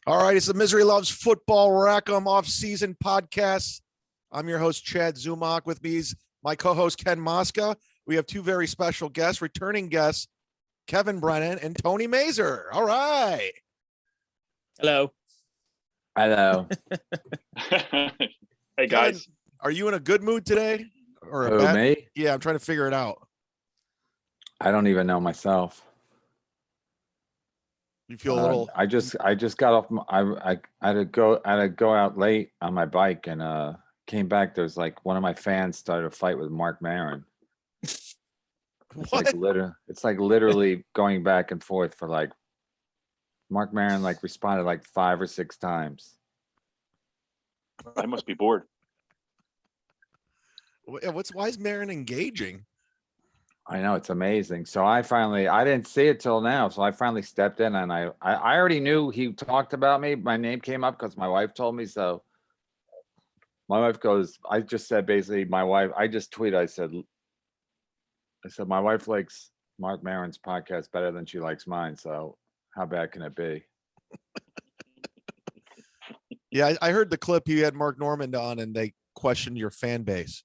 All right, it's the Misery Loves Football Rackham off-season podcast. I'm your host, Chad Zumach. With me is my co-host, Ken Mosca. We have two very special guests, returning guests, Kevin Brennan and Tony Mazer. All right. Hello. Hello. Hey, guys. Kevin, are you in a good mood today? Or a Who, bad? me? Yeah, I'm trying to figure it out. I don't even know myself. You feel a little. I just got off. I had to go out late on my bike and came back. There's like one of my fans started a fight with Mark Maron. It's What? like literally going back and forth for like. Mark Maron like responded like 5 or 6 times. I must be bored. Why is Marin engaging? I know, it's amazing. So I didn't see it till now. So I finally stepped in and I already knew he talked about me. My name came up because my wife told me so. My wife goes, I just said basically I just tweeted, I said my wife likes Mark Maron's podcast better than she likes mine. So how bad can it be? Yeah, I heard the clip. You had Mark Normand on and they questioned your fan base.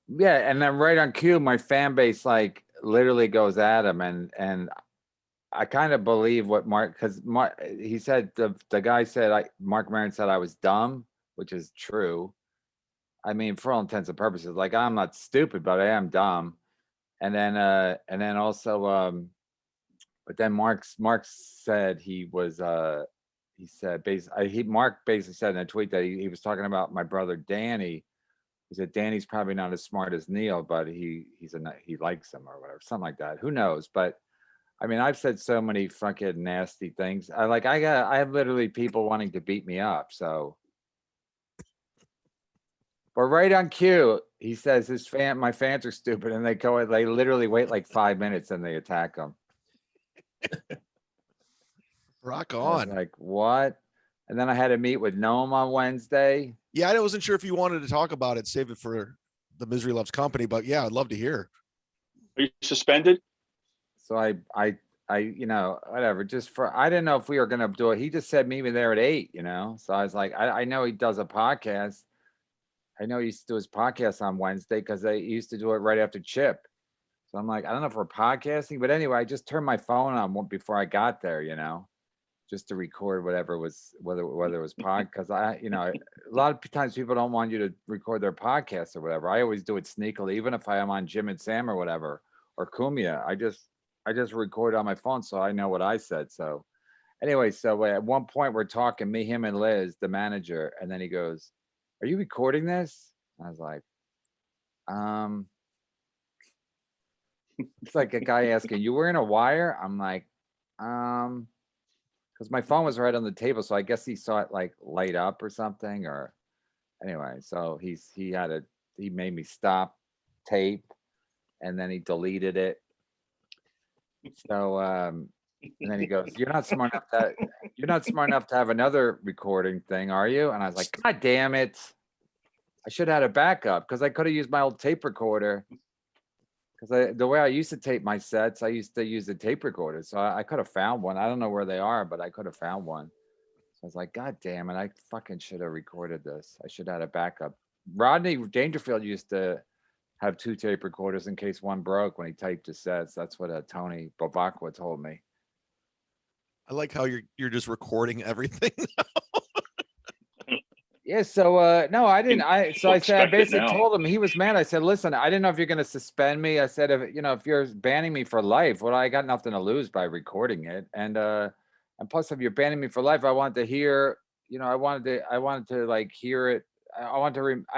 Yeah, and then right on cue, my fan base like literally goes at him, and I kind of believe what because he said the guy said Mark Maron said I was dumb, which is true. I mean, for all intents and purposes, like I'm not stupid, but I am dumb. And then also but then Mark said Mark basically said in a tweet that he was talking about my brother Danny. He said Danny's probably not as smart as Neil, but he likes him or whatever, something like that. Who knows? But I mean, I've said so many fucking nasty things. I have literally people wanting to beat me up. So, but right on cue, he says my fans are stupid, and they literally wait like 5 minutes and they attack him. Rock I was on. like, what? And then I had to meet with Noam on Wednesday. Yeah, I wasn't sure if you wanted to talk about it, save it for the Misery Loves Company, but yeah, I'd love to hear. Are you suspended? So I whatever, I didn't know if we were going to do it. He just said meet me there at 8, So I was like, I know he does a podcast. I know he used to do his podcast on Wednesday because they used to do it right after Chip. So I'm like, I don't know if we're podcasting, but anyway, I just turned my phone on before I got there, just to record whether it was pod, because a lot of times people don't want you to record their podcast or whatever. I always do it sneakily, even if I am on Jim and Sam or whatever, or Kumia. I just record on my phone so I know what I said. So anyway, so at one point we're talking, me, him, and Liz, the manager, and then he goes, "Are you recording this?" I was like, it's like a guy asking, "You wearing a wire?" I'm like, because my phone was right on the table, so I guess he saw it like light up or something, or anyway. So he made me stop tape, and then he deleted it. So and then he goes, "You're not smart enough to have another recording thing, are you?" And I was like, "God damn it! I should have had a backup because I could have used my old tape recorder." Because the way I used to tape my sets, I used to use the tape recorder. So I could have found one. I don't know where they are, but I could have found one. So I was like, God damn it, I fucking should have recorded this. I should have had a backup. Rodney Dangerfield used to have 2 tape recorders in case one broke when he taped his sets. That's what Tony Provocateur told me. I like how you're just recording everything. Yeah, so no, I didn't. I basically now. told him he was mad. I said, "Listen, I didn't know if you're going to suspend me." I said, if you're banning me for life, well, I got nothing to lose by recording it, and plus, if you're banning me for life, I wanted to hear, I wanted to like hear it. I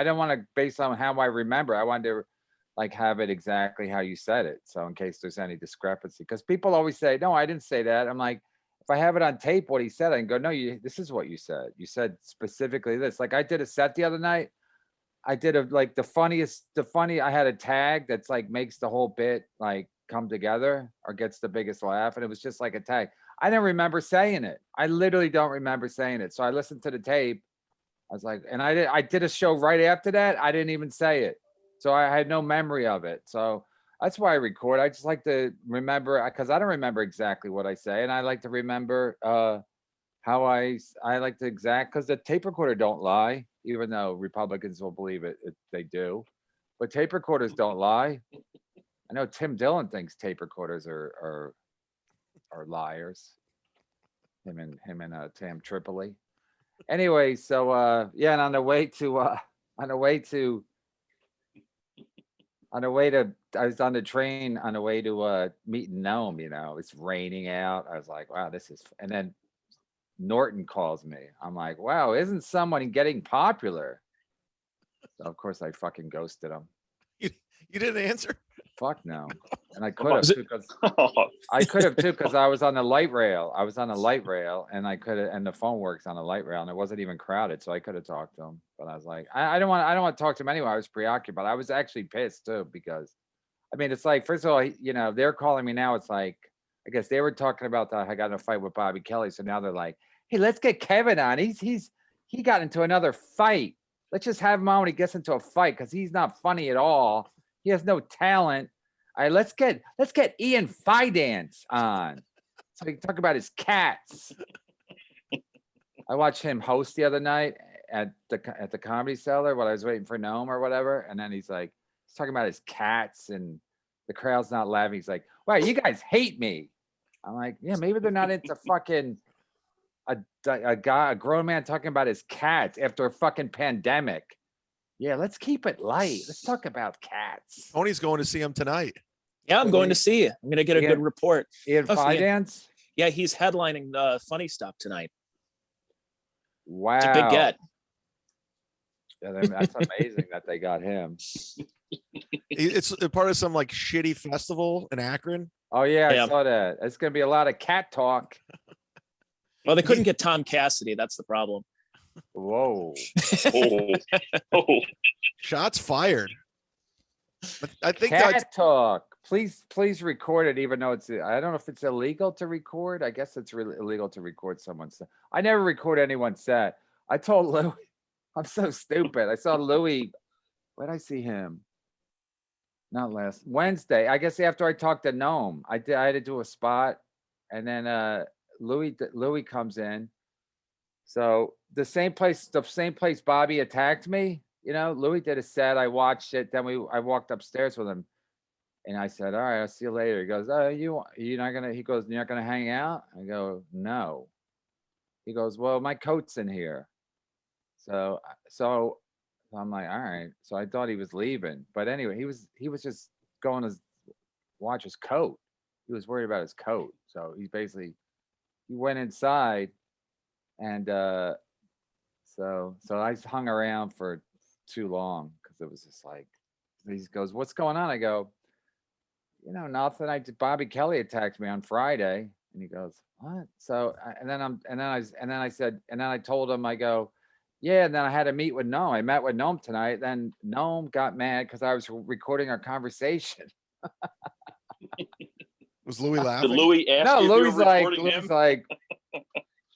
don't want to base on how I remember. I wanted to like have it exactly how you said it. So in case there's any discrepancy, because people always say, "No, I didn't say that." I'm like, if I have it on tape, what he said, I can go, "No, this is what you said. You said specifically this." Like I did a set the other night. I did I had a tag that's like makes the whole bit like come together or gets the biggest laugh. And it was just like a tag. I didn't remember saying it. I literally don't remember saying it. So I listened to the tape. I was like, and I did a show right after that. I didn't even say it. So I had no memory of it. So that's why I record. I just like to remember because I don't remember exactly what I say. And I like to remember how I like to exact, because the tape recorder don't lie, even though Republicans will believe it, they do. But tape recorders don't lie. I know Tim Dillon thinks tape recorders are liars. Him and Tam Tripoli. Anyway, so yeah, and on the way to I was on the train on the way to meet Nome, it's raining out. I was like, wow, and then Norton calls me. I'm like, wow, isn't someone getting popular? So of course I fucking ghosted him. You didn't answer? Fuck no. And I could have too, because I was on the light rail. I was on the light rail and and the phone works on the light rail and it wasn't even crowded. So I could have talked to him, but I was like, I don't want to talk to him anyway. I was preoccupied. I was actually pissed too, because I mean, it's like, first of all, they're calling me now. It's like, I guess they were talking about that I got in a fight with Bobby Kelly. So now they're like, hey, let's get Kevin on. He got into another fight. Let's just have him on when he gets into a fight, because he's not funny at all. He has no talent. All right, let's get Ian Fidance on, so we can talk about his cats. I watched him host the other night at the Comedy Cellar while I was waiting for Nome or whatever, and then he's talking about his cats, and the crowd's not laughing. He's like, "Wow, you guys hate me." I'm like, "Yeah, maybe they're not into fucking a grown man talking about his cats after a fucking pandemic." Yeah, let's keep it light. Let's talk about cats. Tony's going to see him tonight. Yeah, I'm going to see you. I'm going to get a good report. Ian Fidance? Yeah, he's headlining the Funny Stuff tonight. Wow. It's a big get. Yeah, that's amazing that they got him. It's a part of some like shitty festival in Akron. Oh yeah, I saw that. It's going to be a lot of cat talk. Well, they couldn't get Tom Cassidy. That's the problem. Whoa. Oh. Shots fired. But I think cat talk. Please record it, even though I don't know if it's illegal to record. I guess it's really illegal to record someone's set. I never record anyone's set. I told Louis, I'm so stupid. I saw Louis. Where'd I see him? Not last Wednesday. I guess after I talked to Nome, I had to do a spot, and then Louis comes in. So the same place Bobby attacked me, Louis did a set. I watched it. Then I walked upstairs with him, and I said, "All right, I'll see you later." He goes, "Oh, you're not gonna?" He goes, "You're not gonna hang out?" I go, "No." He goes, "Well, my coat's in here." So I'm like, "All right." So I thought he was leaving, but anyway, he was just going to watch his coat. He was worried about his coat, so he went inside. And so I hung around for too long, because it was just like, he goes, "What's going on?" I go, "Nothing. Bobby Kelly attacked me on Friday." And he goes, "What?" So and then I told him, I go, "Yeah." And then I had to meet with Nome. I met with Nome tonight. Then Nome got mad because I was recording our conversation. Was Louis laughing? Did Louis ask No, you if Louis you were recording him? like.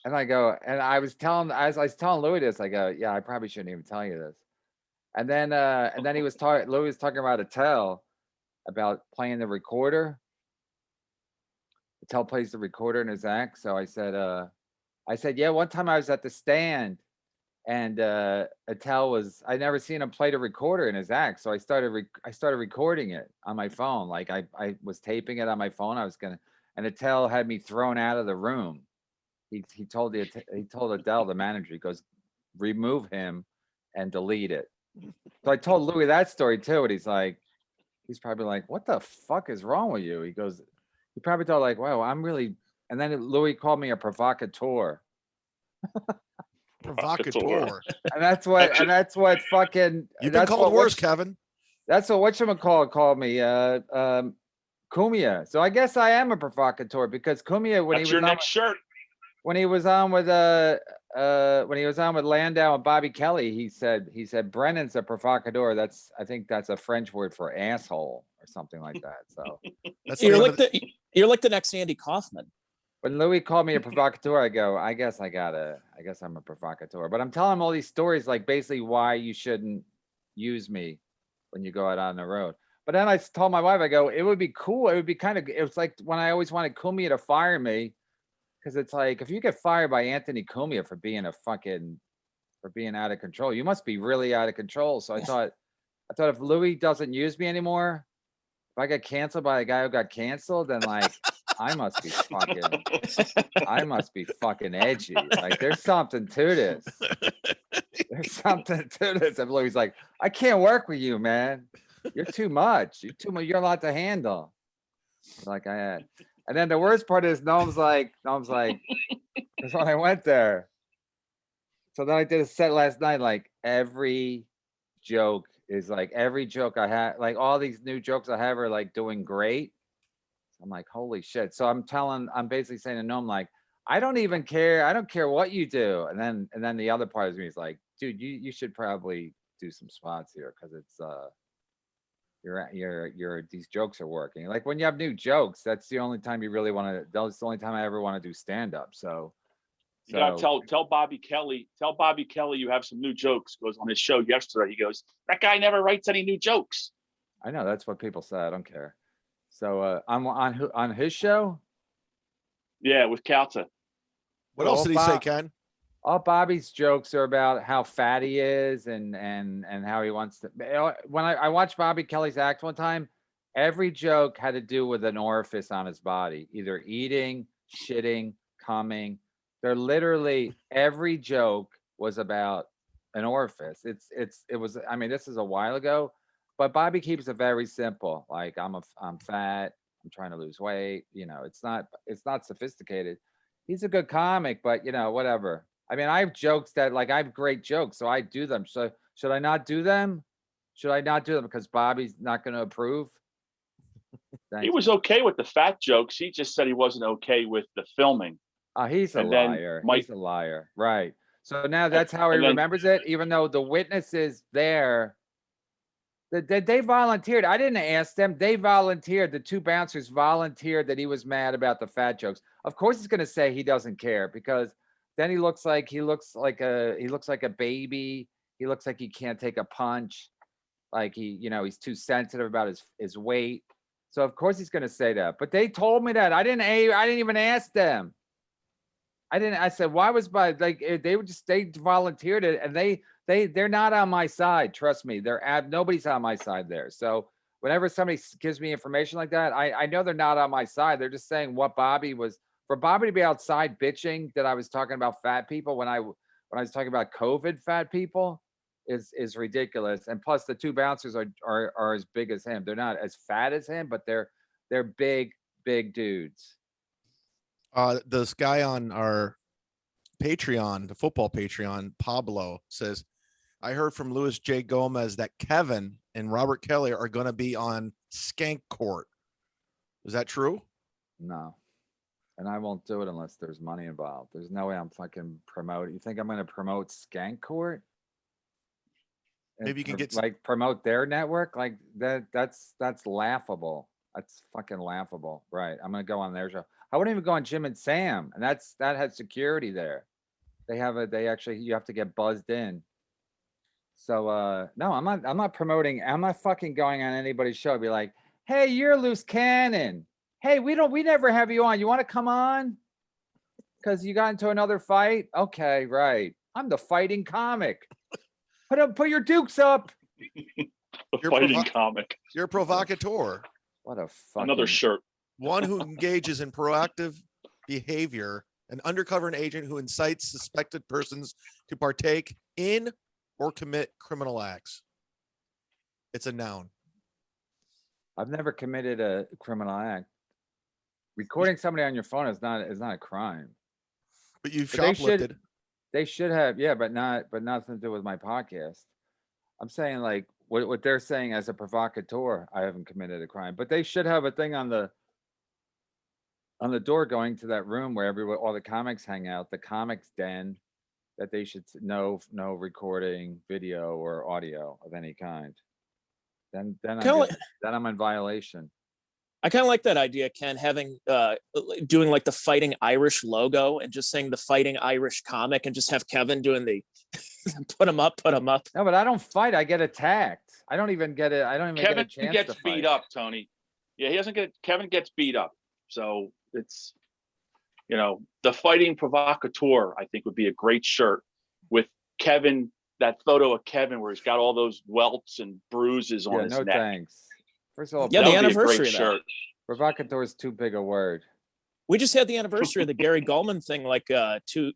And I go, and I was telling Louis this, I go, "Yeah, I probably shouldn't even tell you this." And then Louis was talking about Attell, about playing the recorder. Attell plays the recorder in his act. So I said, "Yeah, one time I was at the stand, and Attell I never seen him play the recorder in his act. So I started recording it on my phone. Like I was taping it on my phone. And Attell had me thrown out of the room. He told Adele, the manager, he goes, "Remove him and delete it." So I told Louis that story too, and he's probably like, "What the fuck is wrong with you?" He goes, he probably thought like, "Wow, I'm really," and then Louis called me a provocateur. Provocateur. And that's what fucking. You've been called worse, Kevin. That's what whatchamacallit called me, Cumia. So I guess I am a provocateur, because Cumia, That's your next shirt. when he was on with Landau and Bobby Kelly, he said Brennan's a provocateur. I think that's a French word for asshole or something like that. So You're like the next Andy Kaufman. when Louis called me a provocateur, I go, I guess I'm a provocateur. But I'm telling him all these stories, like basically why you shouldn't use me when you go out on the road. But then I told my wife, I go, it would be cool. It would be it was like when I always wanted Cumia to fire me. Cause it's like, if you get fired by Anthony Cumia for being out of control, you must be really out of control. So I thought if Louis doesn't use me anymore, if I get canceled by a guy who got canceled, then like, I must be fucking edgy. Like there's something to this. There's something to this. And Louis like, I can't work with you, man. You're too much. You're too much. You're a lot to handle. Like I had. And then the worst part is Noam's like, because when I went there, so then I did a set last night, like every joke I had, like all these new jokes I have are like doing great. I'm like, holy shit. So I'm basically saying to Noam, like, I don't even care. I don't care what you do. And then the other part of me is like, dude, you should probably do some spots here because it's these jokes are working. Like when you have new jokes, that's the only time you really want to. That's the only time I ever want to do stand up. So you gotta tell Bobby Kelly. Tell Bobby Kelly you have some new jokes. Goes on his show yesterday. He goes, that guy never writes any new jokes. I know that's what people say. I don't care. So I'm on his show. Yeah, with Calta. What else did he say, Ken? All Bobby's jokes are about how fat he is and how he wants to. When I watched Bobby Kelly's act one time, every joke had to do with an orifice on his body, either eating, shitting, coming. They're literally every joke was about an orifice. It was. I mean, this is a while ago, but Bobby keeps it very simple. Like I'm fat. I'm trying to lose weight. You know, it's not sophisticated. He's a good comic, but you know, whatever. I mean, I have jokes that like I have great jokes, so I do them. So should I not do them? Should I not do them because Bobby's not going to approve? He was okay with the fat jokes. He just said he wasn't okay with the filming. He's a liar. He's a liar. Right. So now that's how he remembers it, even though the witness is there. They volunteered. I didn't ask them. They volunteered. The two bouncers volunteered that he was mad about the fat jokes. Of course, he's going to say he doesn't care because then he looks like a baby. He looks like he can't take a punch. Like he's too sensitive about his weight. So of course he's going to say that. But they told me that. I didn't even ask them. I said, why was they volunteered it and they're not on my side. Trust me, nobody's on my side there. So whenever somebody gives me information like that, I know they're not on my side. They're just saying what for Bobby to be outside bitching that I was talking about fat people when I was talking about COVID fat people is ridiculous. And plus the two bouncers are as big as him. They're not as fat as him, but they're big dudes. This guy on our Patreon, the football Patreon, Pablo says, I heard from Luis J. Gomez that Kevin and Robert Kelly are going to be on Skank Court. Is that true? No. And I won't do it unless there's money involved. There's no way I'm fucking promoting. You think I'm going to promote Skank Court? Maybe you can get like promote their network like that. That's laughable. That's fucking laughable. Right. I'm going to go on their show. I wouldn't even go on Jim and Sam. And that has security there. You have to get buzzed in. So, no, I'm not promoting. I'm not fucking going on anybody's show. Be like, hey, you're a loose cannon. Hey, we never have you on. You want to come on? Because you got into another fight? Okay, right. I'm the fighting comic. Put your dukes up. Fighting comic. You're a provocateur. What a fucking... Another shirt. One who engages in proactive behavior, an undercover agent who incites suspected persons to partake in or commit criminal acts. It's a noun. I've never committed a criminal act. Recording somebody on your phone is not a crime. But you've shoplifted. They should have, yeah, but nothing to do with my podcast. I'm saying like what they're saying as a provocateur, I haven't committed a crime, but they should have a thing on the door going to that room where all the comics hang out, the comics den, that they should no recording, video or audio of any kind. Then I'm in violation. I kind of like that idea, Ken, having doing like the Fighting Irish logo and just saying the Fighting Irish comic and just have Kevin doing the put him up. No, but I don't fight. I get attacked. I don't even get it. I don't even Kevin get a chance gets to beat fight. up, Tony. Yeah, Kevin gets beat up. So it's You know, the Fighting Provocateur, I think, would be a great shirt with Kevin. That photo of Kevin where he's got all those welts and bruises on Yeah, his no neck. thanks. First of all, Yeah, That the would be a anniversary great of that. shirt. provocateur is too big a word. We just had the anniversary of the Gary Gulman thing like 2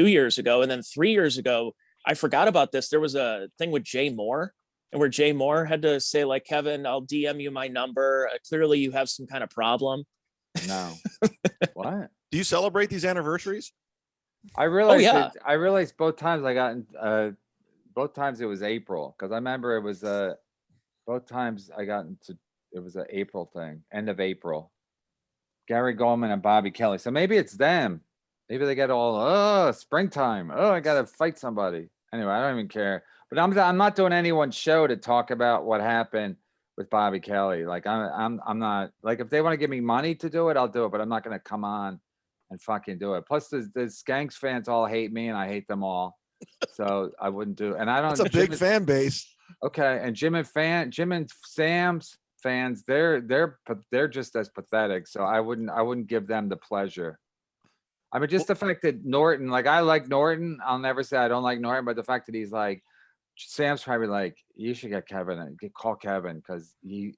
years ago, and then 3 years ago, I forgot about this. There was a thing with Jay Moore, and where Jay Moore had to say like, Kevin, I'll DM you my number. Clearly, you have some kind of problem. No. What? Do you celebrate these anniversaries? I realized yeah. I realized both times I got both times it was April, because I remember it was both times I got into it was an April thing, end of April. Gary Goldman and Bobby Kelly. So maybe it's them. Maybe they get all springtime. Oh, I gotta fight somebody. Anyway, I don't even care. But I'm not doing anyone's show to talk about what happened with Bobby Kelly. Like I'm not like, if they want to give me money to do it, I'll do it. But I'm not gonna come on and fucking do it. Plus, the Skanks fans all hate me, and I hate them all. So I wouldn't do. And I don't. It's a big fan base. Okay, and Jim and Sam's fans, they're just as pathetic. So I wouldn't give them the pleasure. I mean, just the fact that Norton, like, I like Norton. I'll never say I don't like Norton, but the fact that he's like, Sam's probably like, you should get Kevin and call Kevin, because he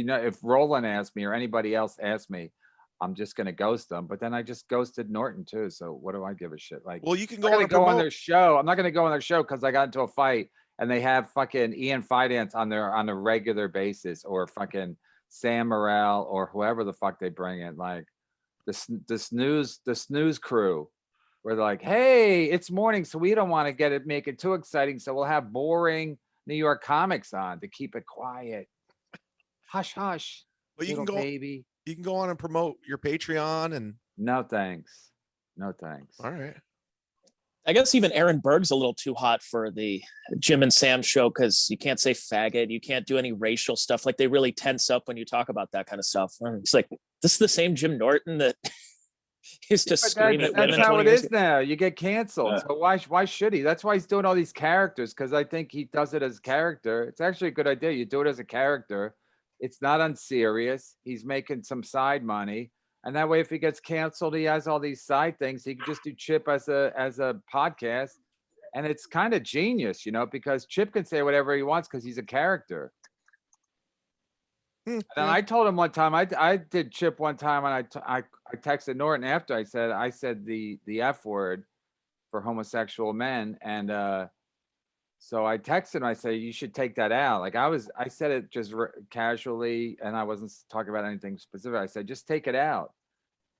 know, if Roland asked me or anybody else asked me, I'm just gonna ghost them. But then I just ghosted Norton too. So what do I give a shit? Like, Well, you can I'm go not on gonna and go on promote. their show. I'm not gonna go on their show because I got into a fight and they have fucking Ian Fidance on a regular basis, or fucking Sam Morrell, or whoever the fuck they bring in. Like the snooze crew, where they're like, hey, it's morning, so we don't want to make it too exciting, so we'll have boring New York comics on to keep it quiet. Hush, hush, But you can little go. baby. You can go on and promote your Patreon and. No thanks. No thanks. All right. I guess even Aaron Berg's a little too hot for the Jim and Sam show, because you can't say faggot. You can't do any racial stuff. Like, they really tense up when you talk about that kind of stuff. It's like, this is the same Jim Norton that used to scream at women. That's how 20 it years is ago. now. You get canceled. So why should he? That's why he's doing all these characters, because I think he does it as character. It's actually a good idea. You do it as a character. It's not unserious. He's making some side money. And that way, if he gets canceled, he has all these side things. He can just do Chip as a podcast. And it's kind of genius, because Chip can say whatever he wants because he's a character. And I told him one time, I did Chip one time, and I texted Norton after I said the F word for homosexual men. And so I texted him, I said, you should take that out. Like, I said it just casually, and I wasn't talking about anything specific. I said, just take it out.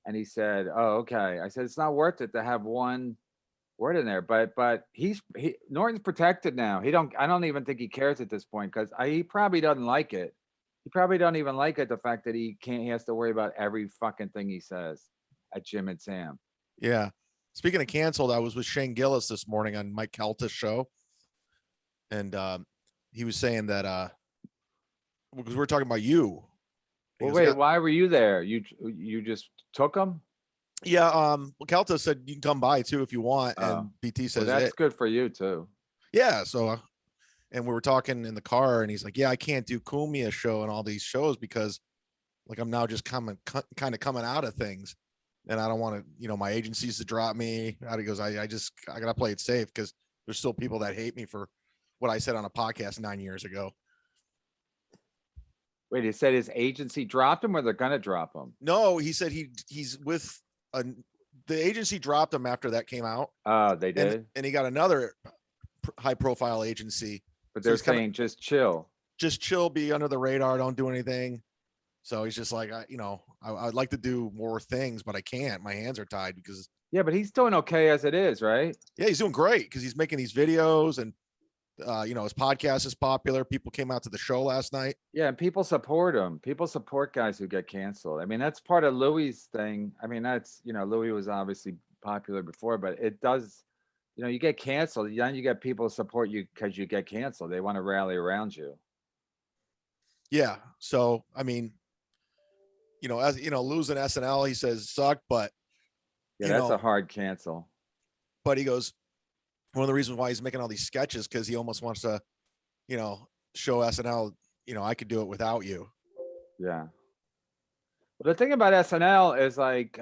And he said, oh, okay. I said, it's not worth it to have one word in there. But Norton's protected now. I don't even think he cares at this point, because he probably doesn't like it. He probably don't even like it, the fact that he has to worry about every fucking thing he says at Jim and Sam. Yeah. Speaking of canceled, I was with Shane Gillis this morning on Mike Kelta's show. And he was saying that because we were talking about you. Well, wait, why were you there? You just took him? Yeah. Well, Kelta said you can come by too if you want. And BT says that's good for you too. Yeah. So, and we were talking in the car, and he's like, yeah, I can't do Kumia show and all these shows because like I'm now just kind of coming out of things. And I don't want to, my agencies to drop me. He goes, I gotta play it safe because there's still people that hate me for what I said on a podcast 9 years ago. Wait, he said his agency dropped him, or they're gonna drop him? No, he said he's with the agency dropped him after that came out. Oh, they did. And he got another high profile agency. But they're saying just chill, be under the radar, don't do anything. So he's just like, I'd like to do more things, but I can't. My hands are tied because. Yeah, but he's doing okay as it is, right? Yeah, he's doing great because he's making these videos, and his podcast is popular. People came out to the show last night. Yeah, and people support him. People support guys who get canceled. I mean, that's part of Louis's thing. I mean, that's, Louis was obviously popular before, but it does, you get canceled, then you get people support you because you get canceled. They want to rally around you. Yeah. So, I mean, as losing SNL, he says sucked, but yeah, that's a hard cancel. But he goes, one of the reasons why he's making all these sketches, because he almost wants to, show SNL, I could do it without you. Yeah. Well, the thing about SNL is like,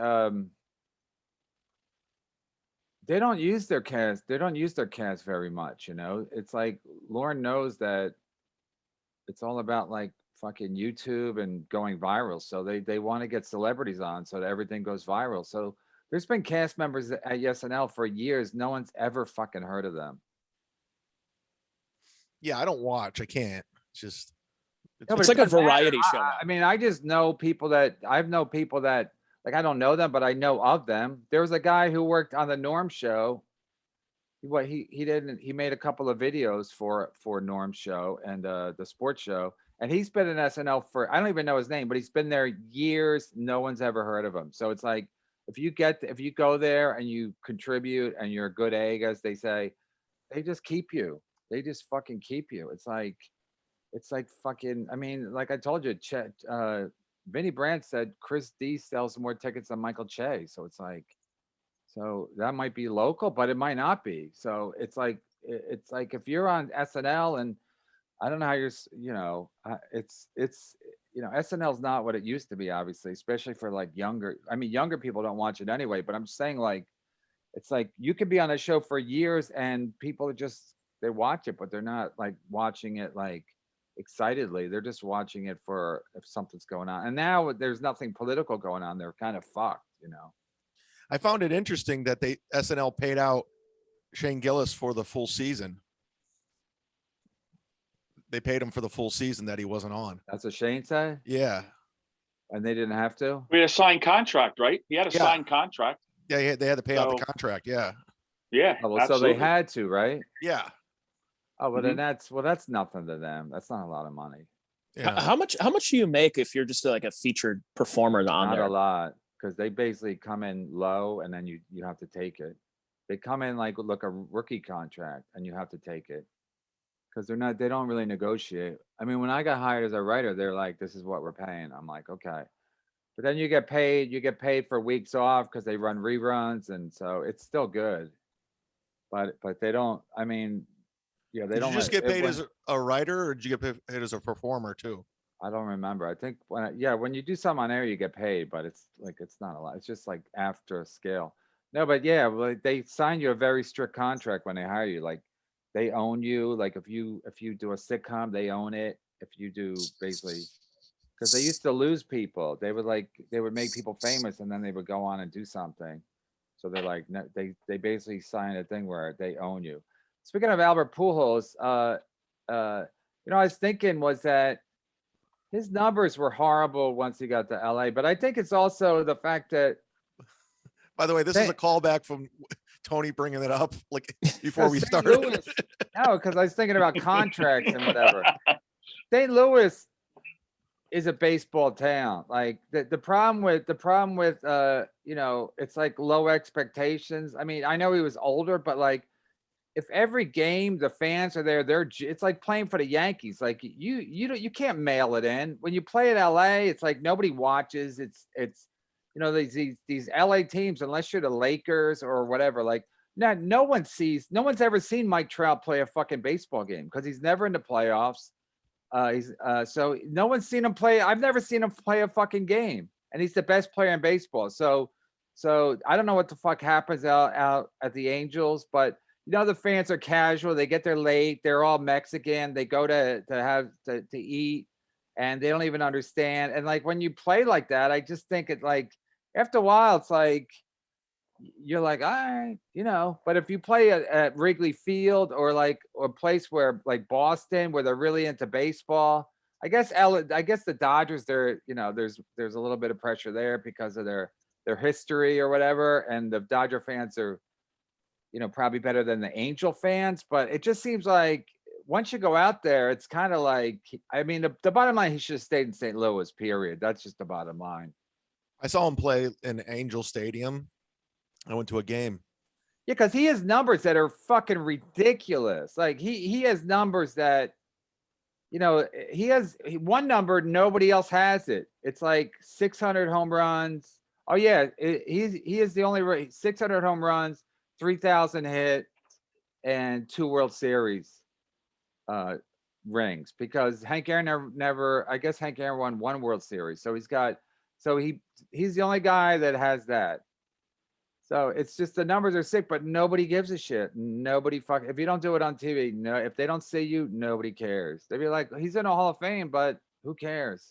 they don't use their cast. They don't use their cast very much. You know, it's like Lauren knows that it's all about like fucking YouTube and going viral. So they want to get celebrities on so that everything goes viral. So there's been cast members at SNL for years. No one's ever fucking heard of them. Yeah, I don't watch. I can't. It's just No, It's it like a doesn't matter. variety show. I mean, I just know people that like I don't know them, but I know of them. There was a guy who worked on the Norm show. He made a couple of videos for Norm's show and the sports show, and he's been in SNL for, I don't even know his name, but he's been there years. No one's ever heard of him. So it's like if you go there and you contribute and you're a good egg, as they say, they just keep you. They just fucking keep you. It's like fucking, I mean, like I told you, Vinny Brandt said Chris D sells more tickets than Michael Che. So it's like, so that might be local, but it might not be. So it's like if you're on SNL, and I don't know how it's SNL's not what it used to be, obviously, especially for like younger. I mean, younger people don't watch it anyway, but I'm saying like, it's like you could be on a show for years and people are just, they watch it, but they're not like watching it like excitedly. They're just watching it for if something's going on. And now there's nothing political going on. They're kind of fucked, you know. I found it interesting that SNL paid out Shane Gillis for the full season. They paid him for the full season that he wasn't on. That's what Shane said? Yeah. And they didn't have to? We had a signed contract, right? He had a signed contract. Yeah, they had to pay out the So- contract. Yeah. Yeah, Oh, well, so absolutely. they had to, right? Yeah. Oh, well, then that's nothing to them. That's not a lot of money. Yeah. How much do you make if you're just like a featured performer on Not there? a lot, because they basically come in low and then you have to take it. They come in like look a rookie contract and you have to take it. Because they don't really negotiate. I mean, when I got hired as a writer, they're like, this is what we're paying. I'm like, okay. But then you get paid for weeks off because they run reruns, and so it's still good. But they don't, I mean, yeah, they Did don't you just let- get it paid went- as a writer, or did you get paid as a performer too? I don't remember. I think when you do something on air, you get paid, but it's not a lot. It's just like after a scale. No, but yeah, well, they sign you a very strict contract when they hire you. Like they own you. Like if you do a sitcom, they own it. If you do basically, because they used to lose people. They would make people famous and then they would go on and do something. So they're like, no, they basically sign a thing where they own you. Speaking of Albert Pujols, I was thinking was that his numbers were horrible once he got to LA, but I think it's also the fact that By the way, this is a callback from Tony bringing it up like before we St. started. Louis- no, because I was thinking about contracts and whatever. St. Louis is a baseball town. Like the problem with it's like low expectations. I mean, I know he was older, but like if every game the fans are there, it's like playing for the Yankees. Like you can't mail it in. When you play at LA, it's like nobody watches. It's these LA teams, unless you're the Lakers or whatever, like no one's ever seen Mike Trout play a fucking baseball game because he's never in the playoffs. So no one's seen him play. I've never seen him play a fucking game, and he's the best player in baseball. So I don't know what the fuck happens out at the Angels, but the fans are casual. They get there late. They're all Mexican. They go to eat, and they don't even understand. And like when you play like that, I just think it like after a while, it's like you're like, all right, but if you play at Wrigley Field or a place where like Boston, where they're really into baseball, I guess the Dodgers, there's a little bit of pressure there because of their history or whatever. And the Dodger fans are, probably better than the Angel fans, but it just seems like once you go out there, it's kind of like, I mean, the bottom line, he should have stayed in St. Louis, period. That's just the bottom line. I saw him play in Angel Stadium. I went to a game. Yeah, because he has numbers that are fucking ridiculous. Like he has numbers that, he has one number, nobody else has it. It's like 600 home runs. Oh yeah, he is the only 600 home runs, 3,000 hits, and 2 World Series rings. Because Hank Aaron never. I guess Hank Aaron won 1 World Series, so he's the only guy that has that. So it's just the numbers are sick, but nobody gives a shit. Nobody if you don't do it on TV, no, if they don't see you, nobody cares. They'd be like, he's in a Hall of Fame, but who cares?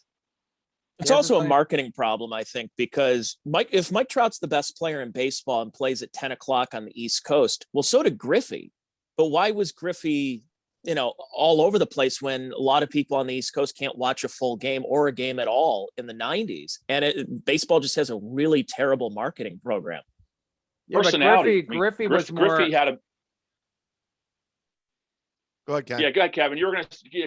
It's also a marketing problem, I think, because if Mike Trout's the best player in baseball and plays at 10 o'clock on the East Coast, well, so did Griffey. But why was Griffey, all over the place when a lot of people on the East Coast can't watch a full game or a game at all in the 90s? And baseball just has a really terrible marketing program. Yeah, personality. Griffey was more. Griffey had a. Go ahead, Ken. Yeah, go ahead, Kevin.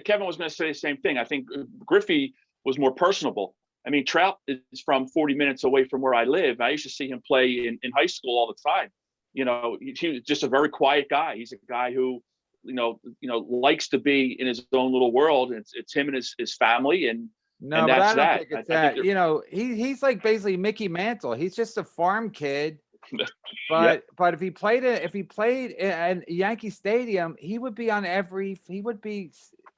Kevin was going to say the same thing. I think Griffey was more personable. I mean, Trout is from 40 minutes away from where I live. I used to see him play in high school all the time. He was just a very quiet guy. He's a guy who, likes to be in his own little world. And it's him and his family, and No, but I don't think it's that. He's like basically Mickey Mantle. He's just a farm kid. But if he played in Yankee Stadium, he would be on every. He would be.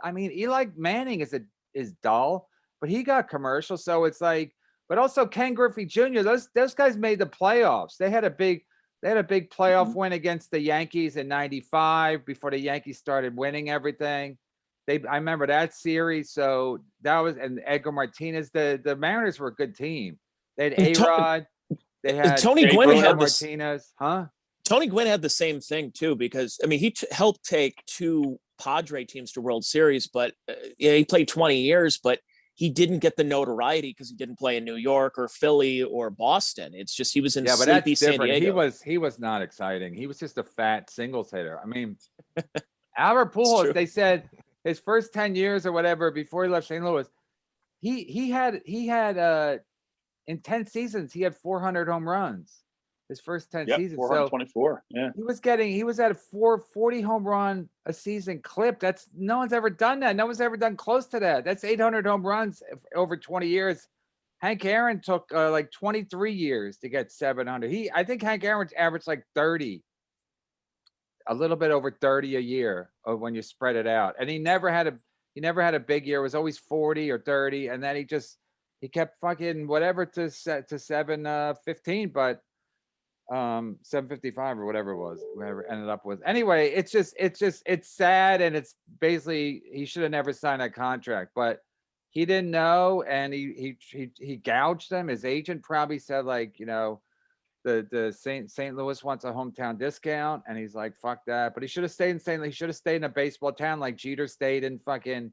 I mean, Eli Manning is dull, but he got commercial, so it's like. But also Ken Griffey Jr. Those guys made the playoffs. They had a big playoff win against the Yankees in '95 before the Yankees started winning everything. I remember that series. So that was, and Edgar Martinez. The Mariners were a good team. They had A-Rod. They had Tony Gwynn had Martinez, huh? Tony Gwynn had the same thing too, because I mean he helped take two Padre teams to World Series, but he played 20 years, but he didn't get the notoriety because he didn't play in New York or Philly or Boston. It's just he was in sleepy San Diego. He was not exciting. He was just a fat singles hitter. I mean, Albert Pujols, they said his first 10 years or whatever before he left St. Louis, he had in 10 seasons, he had 400 home runs. His first 10 seasons. 424. Yeah. He was at a 440 home run a season clip. No one's ever done that. No one's ever done close to that. That's 800 home runs over 20 years. Hank Aaron took like 23 years to get 700. I think Hank Aaron averaged like 30, a little bit over 30 a year when you spread it out. And he never had a big year. It was always 40 or 30. And then he kept fucking whatever to 715, but 755 or whatever it was, whatever it ended up with. Anyway, it's sad, and it's basically he should have never signed that contract, but he didn't know, and he gouged them. His agent probably said, like, the St. Louis wants a hometown discount, and he's like, fuck that. But he should have stayed in St. Louis. He should have stayed in a baseball town like Jeter stayed in fucking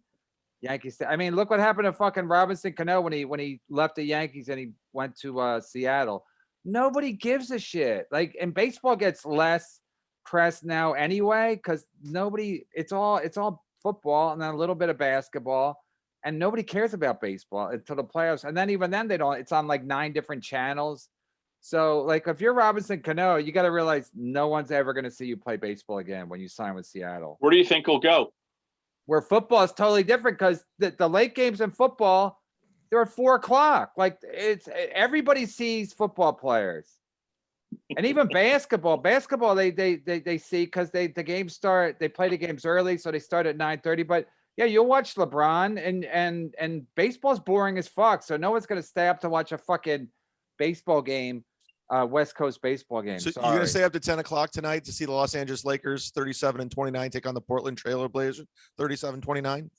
Yankees. I mean, look what happened to fucking Robinson Cano when he left the Yankees and he went to Seattle. Nobody gives a shit. Like, and baseball gets less press now anyway, because it's all football and then a little bit of basketball, and nobody cares about baseball until the playoffs. And then even then it's on like 9 different channels. So like if you're Robinson Cano, you got to realize no one's ever going to see you play baseball again when you sign with Seattle. Where do you think he'll go? Where football is totally different, because the late games in football, they're at 4:00. Like everybody sees football players, and even basketball. Basketball they see because the games start. They play the games early, so they start at 9:30. But yeah, you'll watch LeBron, and baseball's boring as fuck. So no one's gonna stay up to watch a fucking baseball game, West Coast baseball game. So you're gonna stay up to 10 o'clock tonight to see the Los Angeles Lakers 37-29 take on the Portland Trail Blazers 37-29.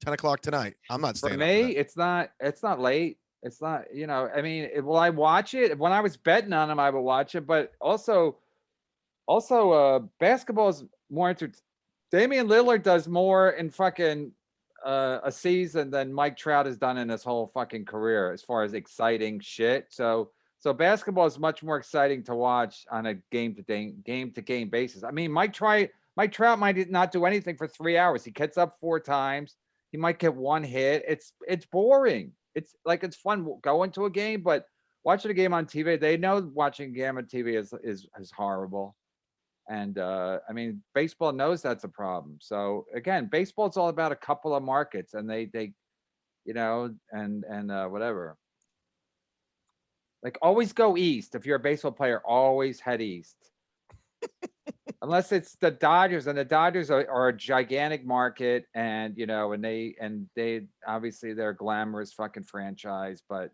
10 o'clock tonight. I'm not staying. For me, it's not late. It's not, I mean, will I watch it? When I was betting on them, I would watch it, but also basketball is more interesting. Damian Lillard does more in fucking a season than Mike Trout has done in his whole fucking career as far as exciting shit. So basketball is much more exciting to watch on a game to game basis. I mean, Mike Trout might not do anything for 3 hours. He gets up 4 times. He might get 1 hit. It's boring. It's like, it's fun going to a game, but watching a game on TV, they know watching a game on TV is horrible. And I mean, baseball knows that's a problem. So again, baseball's all about a couple of markets, and they whatever. Like, always go east. If you're a baseball player, always head east. Unless it's the Dodgers, and the Dodgers are a gigantic market, and they obviously they're a glamorous fucking franchise, but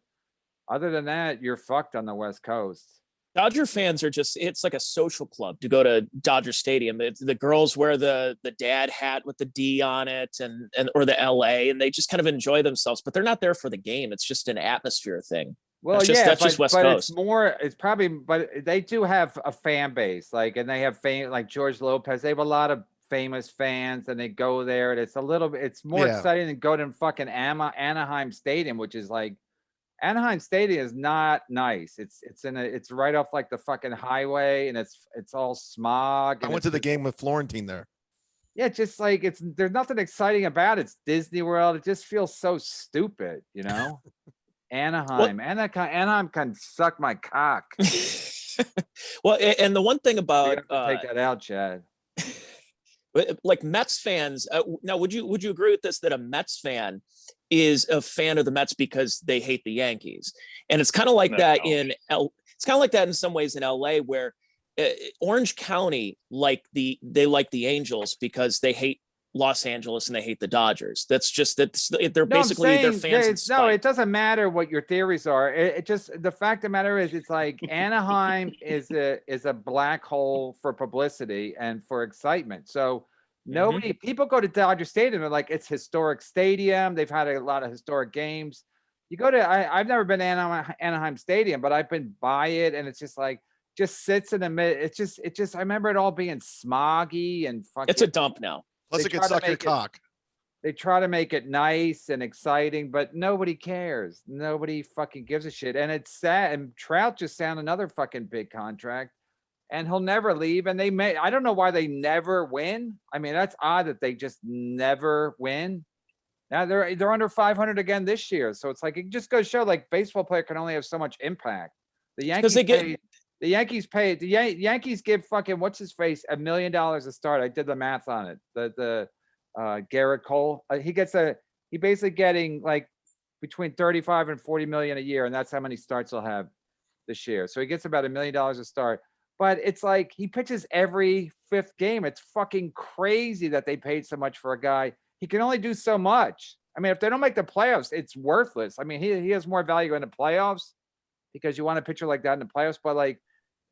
other than that, you're fucked on the West Coast. Dodger fans are it's like a social club to go to Dodger Stadium. The girls wear the dad hat with the D on it and or the LA, and they just kind of enjoy themselves, but they're not there for the game. It's just an atmosphere thing. Well, That's just but West Coast. It's probably, but they do have a fan base, like, and they have fame, like George Lopez. They have a lot of famous fans, and they go there, and it's more exciting than going to fucking Anaheim Stadium, which is like, Anaheim Stadium is not nice. It's right off like the fucking highway, and it's all smog. I went to the game with Florentine there. Yeah, just like there's nothing exciting about it. It's Disney World. It just feels so stupid, you know. Anaheim, Anaheim can suck my cock. Well, and the one thing about take that out, Chad. Like Mets fans, now would you agree with this, that a Mets fan is a fan of the Mets because they hate the Yankees? And it's kind of like it's kind of like that in some ways in LA, where Orange County they like the Angels because they hate Los Angeles and they hate the Dodgers. They're basically their fans. It doesn't matter what your theories are. It just, the fact of the matter is, it's like Anaheim is a black hole for publicity and for excitement. So people go to Dodger Stadium, they're like, it's historic stadium. They've had a lot of historic games. You go to, I've never been to Anaheim Stadium, but I've been by it, and it's just like, just sits in the middle. It's just, I remember it all being smoggy and fucking. It's a dump now. Plus, it can suck your cock. They try to make it nice and exciting, but nobody cares. Nobody fucking gives a shit. And it's sad. And Trout just signed another fucking big contract, and he'll never leave. And I don't know why they never win. I mean, that's odd that they just never win. Now they're under 500 again this year. So it's like, it just goes to show, like, baseball player can only have so much impact. The Yankees Yankees give fucking what's his face $1 million a start. I did the math on it. The Garrett Cole, he basically getting like between 35 and 40 million a year, and that's how many starts he'll have this year. So he gets about $1 million a start. But it's like he pitches every fifth game. It's fucking crazy that they paid so much for a guy. He can only do so much. I mean, if they don't make the playoffs, it's worthless. I mean, he has more value in the playoffs, because you want a pitcher like that in the playoffs, but like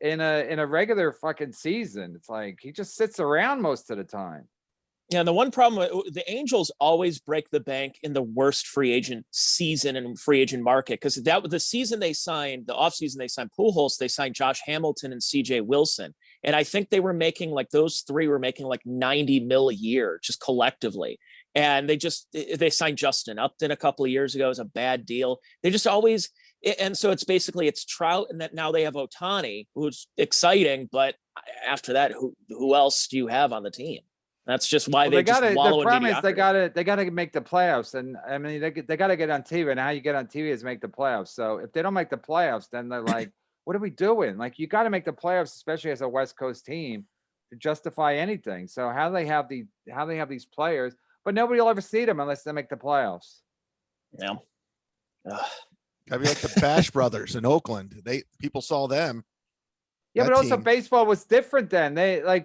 in a regular fucking season, it's like he just sits around most of the time. Yeah, and the one problem, the Angels always break the bank in the worst free agent season and free agent market, because that was the season they signed, the offseason they signed Pujols, they signed Josh Hamilton and CJ Wilson. And I think they were making, like, those three were making like 90 mil a year just collectively. And they signed Justin Upton a couple of years ago as a bad deal. They just always, and so it's Trout, and that now they have Ohtani, who's exciting, but after that, who else do you have on the team? That's just why they just wallow in mediocrity. The problem is they gotta make the playoffs, and I mean they gotta get on TV, and how you get on TV is make the playoffs. So if they don't make the playoffs, then they're like, what are we doing? Like, you got to make the playoffs, especially as a West Coast team, to justify anything. So how they have these players, but nobody will ever see them unless they make the playoffs. Yeah. Gotta be like the Bash Brothers in Oakland. People saw them. Yeah, but also team. baseball was different then.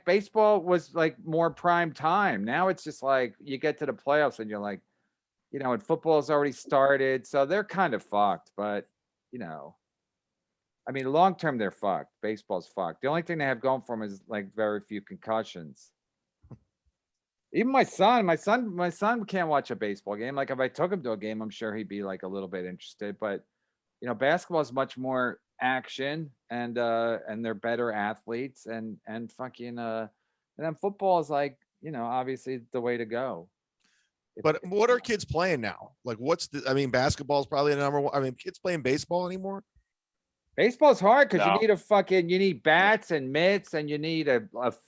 Baseball was like more prime time. Now it's just like you get to the playoffs and you're like, and football's already started. So they're kind of fucked, but I mean, long term they're fucked. Baseball's fucked. The only thing they have going for them is like very few concussions. Even my son can't watch a baseball game. Like, if I took him to a game, I'm sure he'd be like a little bit interested, but basketball is much more action, and they're better athletes, and fucking and then football is like, obviously the way to go. But what are kids playing now? Like, basketball is probably the number one. I mean, kids playing baseball anymore? Baseball's hard because you need bats and mitts, and you need a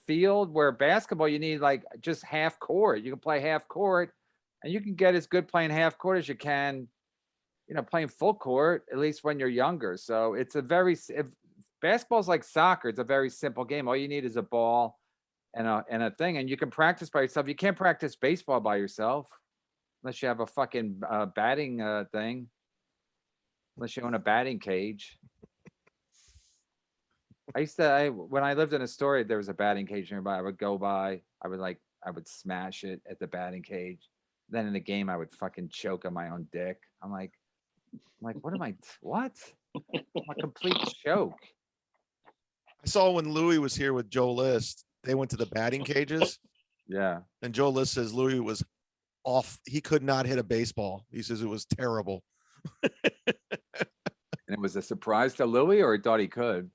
field, where basketball, you need like just half court. You can play half court, and you can get as good playing half court as you can, playing full court, at least when you're younger. So it's if basketball's like soccer, it's a very simple game. All you need is a ball and a thing, and you can practice by yourself. You can't practice baseball by yourself unless you have a fucking batting thing, unless you own a batting cage. When I lived in Astoria, there was a batting cage nearby. I would go by, I would smash it at the batting cage. Then in the game, I would fucking choke on my own dick. I'm like, what? I'm a complete choke. I saw when Louis was here with Joe List, they went to the batting cages, Yeah. and Joe List says Louis was off. He could not hit a baseball. He says it was terrible. And it was a surprise to Louis, or he thought he could.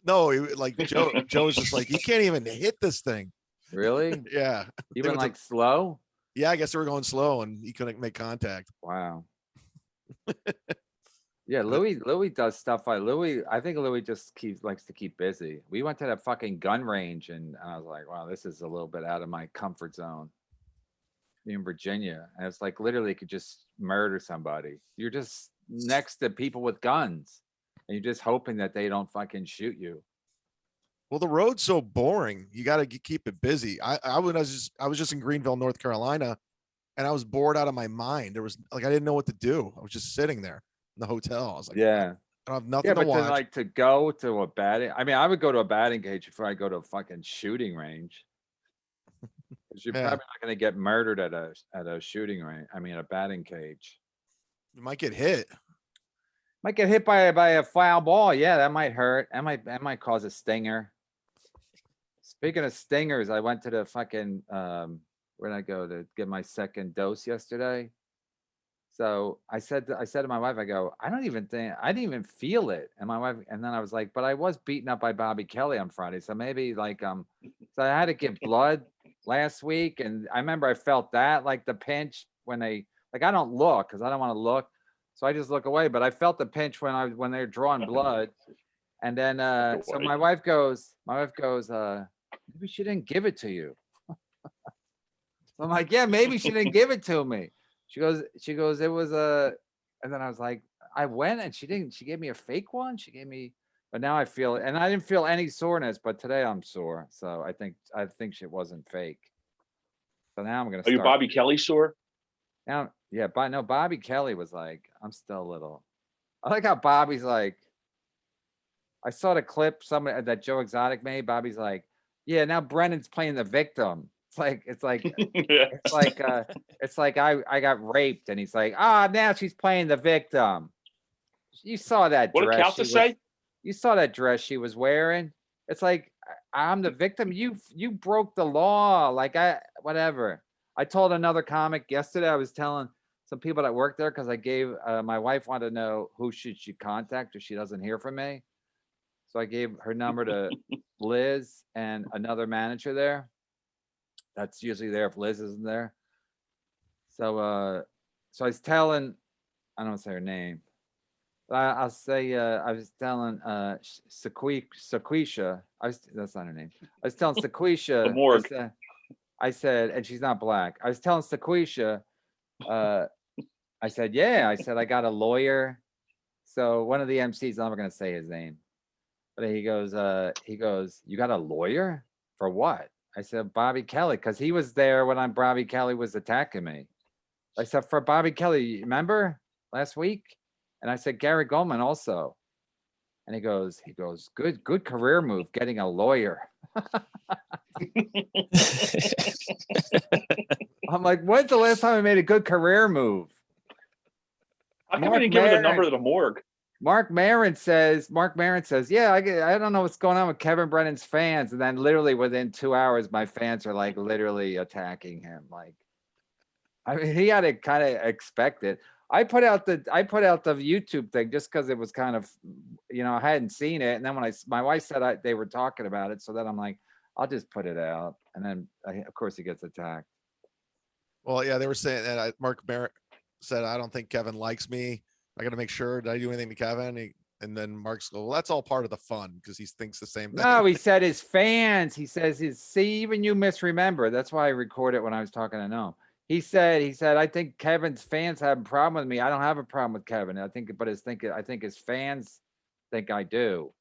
No, like Joe's just like, you can't even hit this thing. Really? Yeah. Even went to- like slow? Yeah, I guess they were going slow and he couldn't make contact. Wow. Yeah, Louis does stuff like I think Louis just likes to keep busy. We went to that fucking gun range and I was like, wow, this is a little bit out of my comfort zone. In Virginia. And it's like literally could just murder somebody. You're just next to people with guns and you're just hoping that they don't fucking shoot you. Well, the road's so boring. You got to keep it busy. I was just in Greenville, North Carolina, and I was bored out of my mind. There was like, I didn't know what to do. I was just sitting there in the hotel. I was like, Yeah. I don't have nothing Yeah, to but watch. to like to go to a batting, I mean, I would go to a batting cage before I go to a fucking shooting range. Because you're Yeah. probably not going to get murdered at a shooting range. I mean, a batting cage. You might get hit. Might get hit by a foul ball. Yeah, that might hurt. That might cause a stinger. Speaking of stingers, I went to the fucking where'd I go to get my second dose yesterday? So I said to my wife, I go, I didn't even feel it. And my wife, and then I was like, but I was beaten up by Bobby Kelly on Friday. So maybe like so I had to give blood last week. And I remember I felt that like the pinch when I don't look because I don't want to look. So I just look away. But I felt the pinch when they're drawing blood. And then so my wife goes, maybe she didn't give it to you. So I'm like, yeah, maybe she didn't give it to me. She goes, it was and then I was like, I went and she gave me a fake one. But now I feel it. And I didn't feel any soreness, but today I'm sore. So I think shit wasn't fake. So now I'm going to Are you Bobby Kelly sore? Now, yeah, but no, Bobby Kelly was like, I'm still a little, I like how Bobby's like, I saw the clip that Joe Exotic made. Bobby's like, yeah, now Brennan's playing the victim. It's like I got raped, and he's like, now she's playing the victim. You saw that What did dress. Calta say? You saw that dress she was wearing. It's like I'm the victim. You broke the law. Like whatever. I told another comic yesterday. I was telling some people that work there because I gave my wife wanted to know who she contact if she doesn't hear from me. So I gave her number to Liz and another manager there. That's usually there if Liz isn't there. So I was telling, I don't say her name, but I'll say I was telling Sequisha. That's not her name. I was telling Sequisha. The morgue. I said, and she's not black. I was telling Sequisha. I said, yeah. I said I got a lawyer. So one of the MCs, I'm not going to say his name, but he goes, you got a lawyer for what? I said, Bobby Kelly, because he was there when Bobby Kelly was attacking me. I said, for Bobby Kelly, remember last week? And I said, Gary Goldman also. And he goes, good career move, getting a lawyer. I'm like, when's the last time I made a good career move? How come you didn't give her the number to the morgue? Mark Maron says, yeah, I don't know what's going on with Kevin Brennan's fans. And then literally within 2 hours, my fans are like literally attacking him. Like, I mean, he had to kind of expect it. I put out the YouTube thing just because it was kind of, I hadn't seen it. And then when my wife said they were talking about it. So then I'm like, I'll just put it out. And then of course he gets attacked. Well, yeah, they were saying that Mark Barrett said, I don't think Kevin likes me. I got to make sure. Did I do anything to Kevin? And then Mark's go, well, that's all part of the fun because he thinks the same thing. No, he said his fans. He says even you misremember. That's why I recorded when I was talking to Noam. He said, I think Kevin's fans have a problem with me. I don't have a problem with Kevin. I think his fans think I do.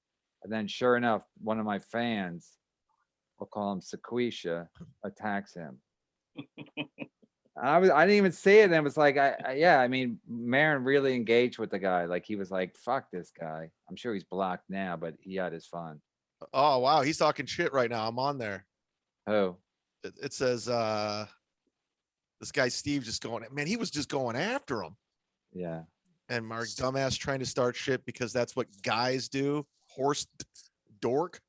And then sure enough, one of my fans, we'll call him Sequisha, attacks him. I didn't even see it. And it was like, I mean, Maron really engaged with the guy. Like he was like, fuck this guy. I'm sure he's blocked now, but he had his fun. Oh, wow. He's talking shit right now. I'm on there. Who? It says, this guy, Steve, just going, man, he was just going after him. Yeah. And Mark, dumbass trying to start shit because that's what guys do. Horse dork.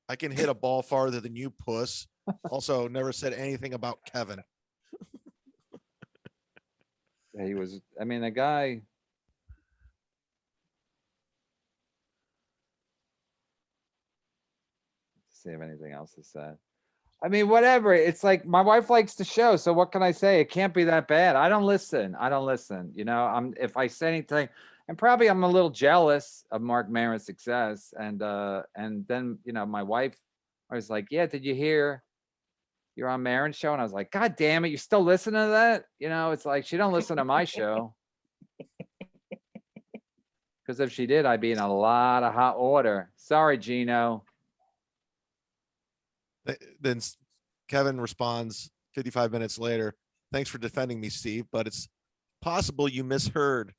I can hit a ball farther than you, puss. Also, never said anything about Kevin. Yeah, he was, I mean, the guy. See if anything else is said. I mean, whatever. It's like my wife likes the show, so what can I say? It can't be that bad. I don't listen. You know, if I say anything, and probably I'm a little jealous of Mark Maron's success. And then, you know, my wife, I was like, yeah, did you hear you're on Maron's show? And I was like, God damn it, you still listening to that? You know, it's like she don't listen to my show. Because if she did, I'd be in a lot of hot water. Sorry, Gino. Then Kevin responds 55 minutes later. Thanks for defending me, Steve, but it's possible you misheard,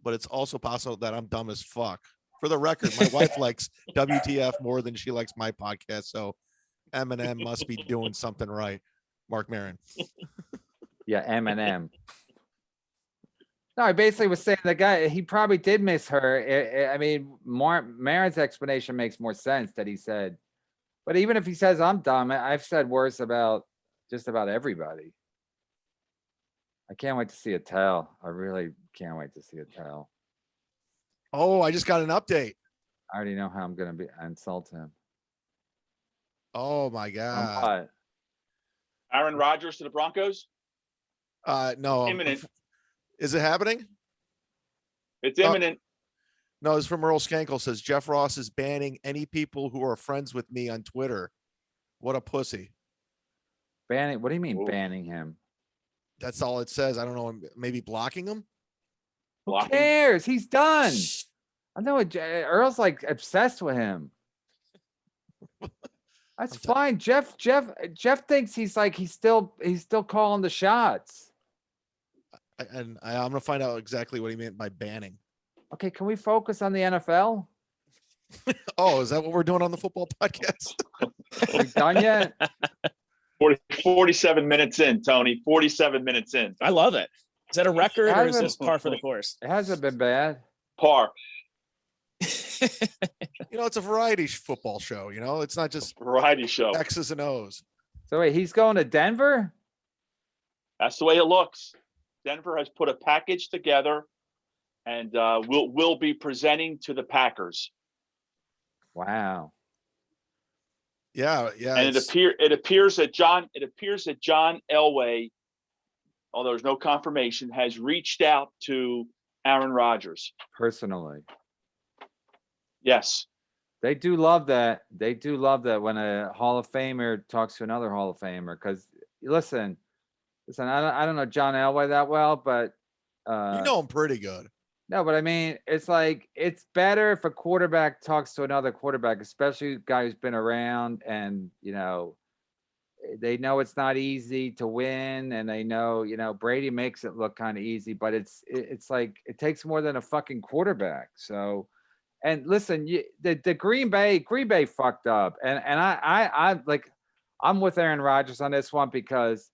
but it's also possible that I'm dumb as fuck. For the record, my wife likes WTF more than she likes my podcast. So Eminem must be doing something right. Mark Maron. Yeah, Eminem. No, I basically was saying the guy, he probably did misheard. I mean, Maron's explanation makes more sense that he said, but even if he says I'm dumb, I've said worse about just about everybody. I can't wait to see it tell. I really can't wait to see it tell. Oh, I just got an update. I already know how I'm going to insult him. Oh my God. What? Aaron Rodgers to the Broncos. No. Imminent. Is it happening? It's imminent. No, it's from Earl Skankel. Says Jeff Ross is banning any people who are friends with me on Twitter. What a pussy. Banning? What do you mean Ooh. banning him? That's all it says. I don't know. Maybe blocking him. Who cares? He's done. I know Earl's like obsessed with him. That's fine. Jeff thinks he's still calling the shots. And I'm gonna find out exactly what he meant by banning. Okay, can we focus on the NFL? Oh, is that what we're doing on the football podcast? Are we done yet? 47 minutes in, Tony. 47 minutes in. I love it. Is that a record or is this par for the course? It hasn't been bad. Par. You know, it's a variety football show. You know, it's not just Variety show. X's and O's. So wait, he's going to Denver? That's the way it looks. Denver has put a package together, and will be presenting to the Packers. Wow. Yeah. And it appears that John Elway, although there's no confirmation, has reached out to Aaron Rodgers Personally. Yes. They do love that. They do love that when a Hall of Famer talks to another Hall of Famer. Because listen, I don't know John Elway that well, but you know him pretty good. No, but I mean, it's like it's better if a quarterback talks to another quarterback, especially a guy who's been around, and you know, they know it's not easy to win, and they know, you know, Brady makes it look kind of easy, but it's like it takes more than a fucking quarterback. So, and listen, the Green Bay fucked up, and I like, I'm with Aaron Rodgers on this one because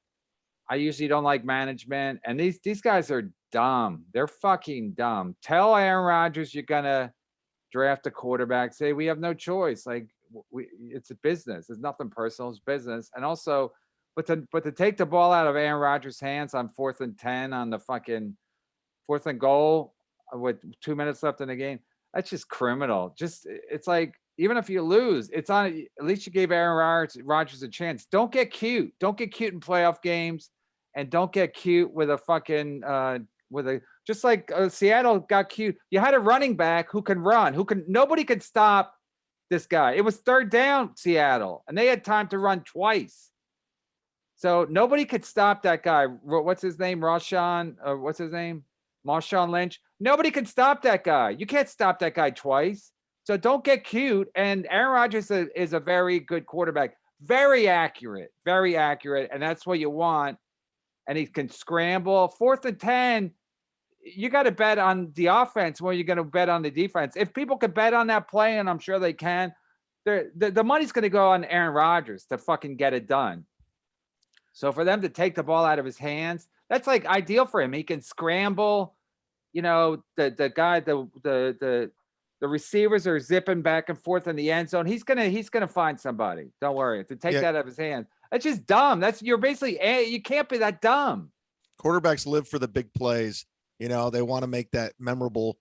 I usually don't like management, and these guys are dumb. They're fucking dumb. Tell Aaron Rodgers you're gonna draft a quarterback. Say we have no choice. Like it's a business. It's nothing personal. It's business. And also, but to take the ball out of Aaron Rodgers' hands on 4th and 10 on the fucking 4th and goal with 2 minutes left in the game, that's just criminal. Just it's like even if you lose, it's on. At least you gave Aaron Rodgers a chance. Don't get cute. Don't get cute in playoff games, and don't get cute with a fucking just like Seattle got cute. You had a running back who can run, nobody could stop this guy. It was 3rd down, Seattle, and they had time to run twice. So nobody could stop that guy. What's his name? Marshawn Lynch. Nobody can stop that guy. You can't stop that guy twice. So don't get cute. And Aaron Rodgers is a very good quarterback. Very accurate. And that's what you want. And he can scramble. 4th and 10, you got to bet on the offense more you're going to bet on the defense. If people could bet on that play, and I'm sure they can, the money's going to go on Aaron Rodgers to fucking get it done. So for them to take the ball out of his hands, that's like ideal for him. He can scramble. You know, the guy, the The receivers are zipping back and forth in the end zone. He's gonna find somebody. Don't worry to take that out of his hand. That's just dumb. You're basically you can't be that dumb. Quarterbacks live for the big plays. You know, they want to make that memorable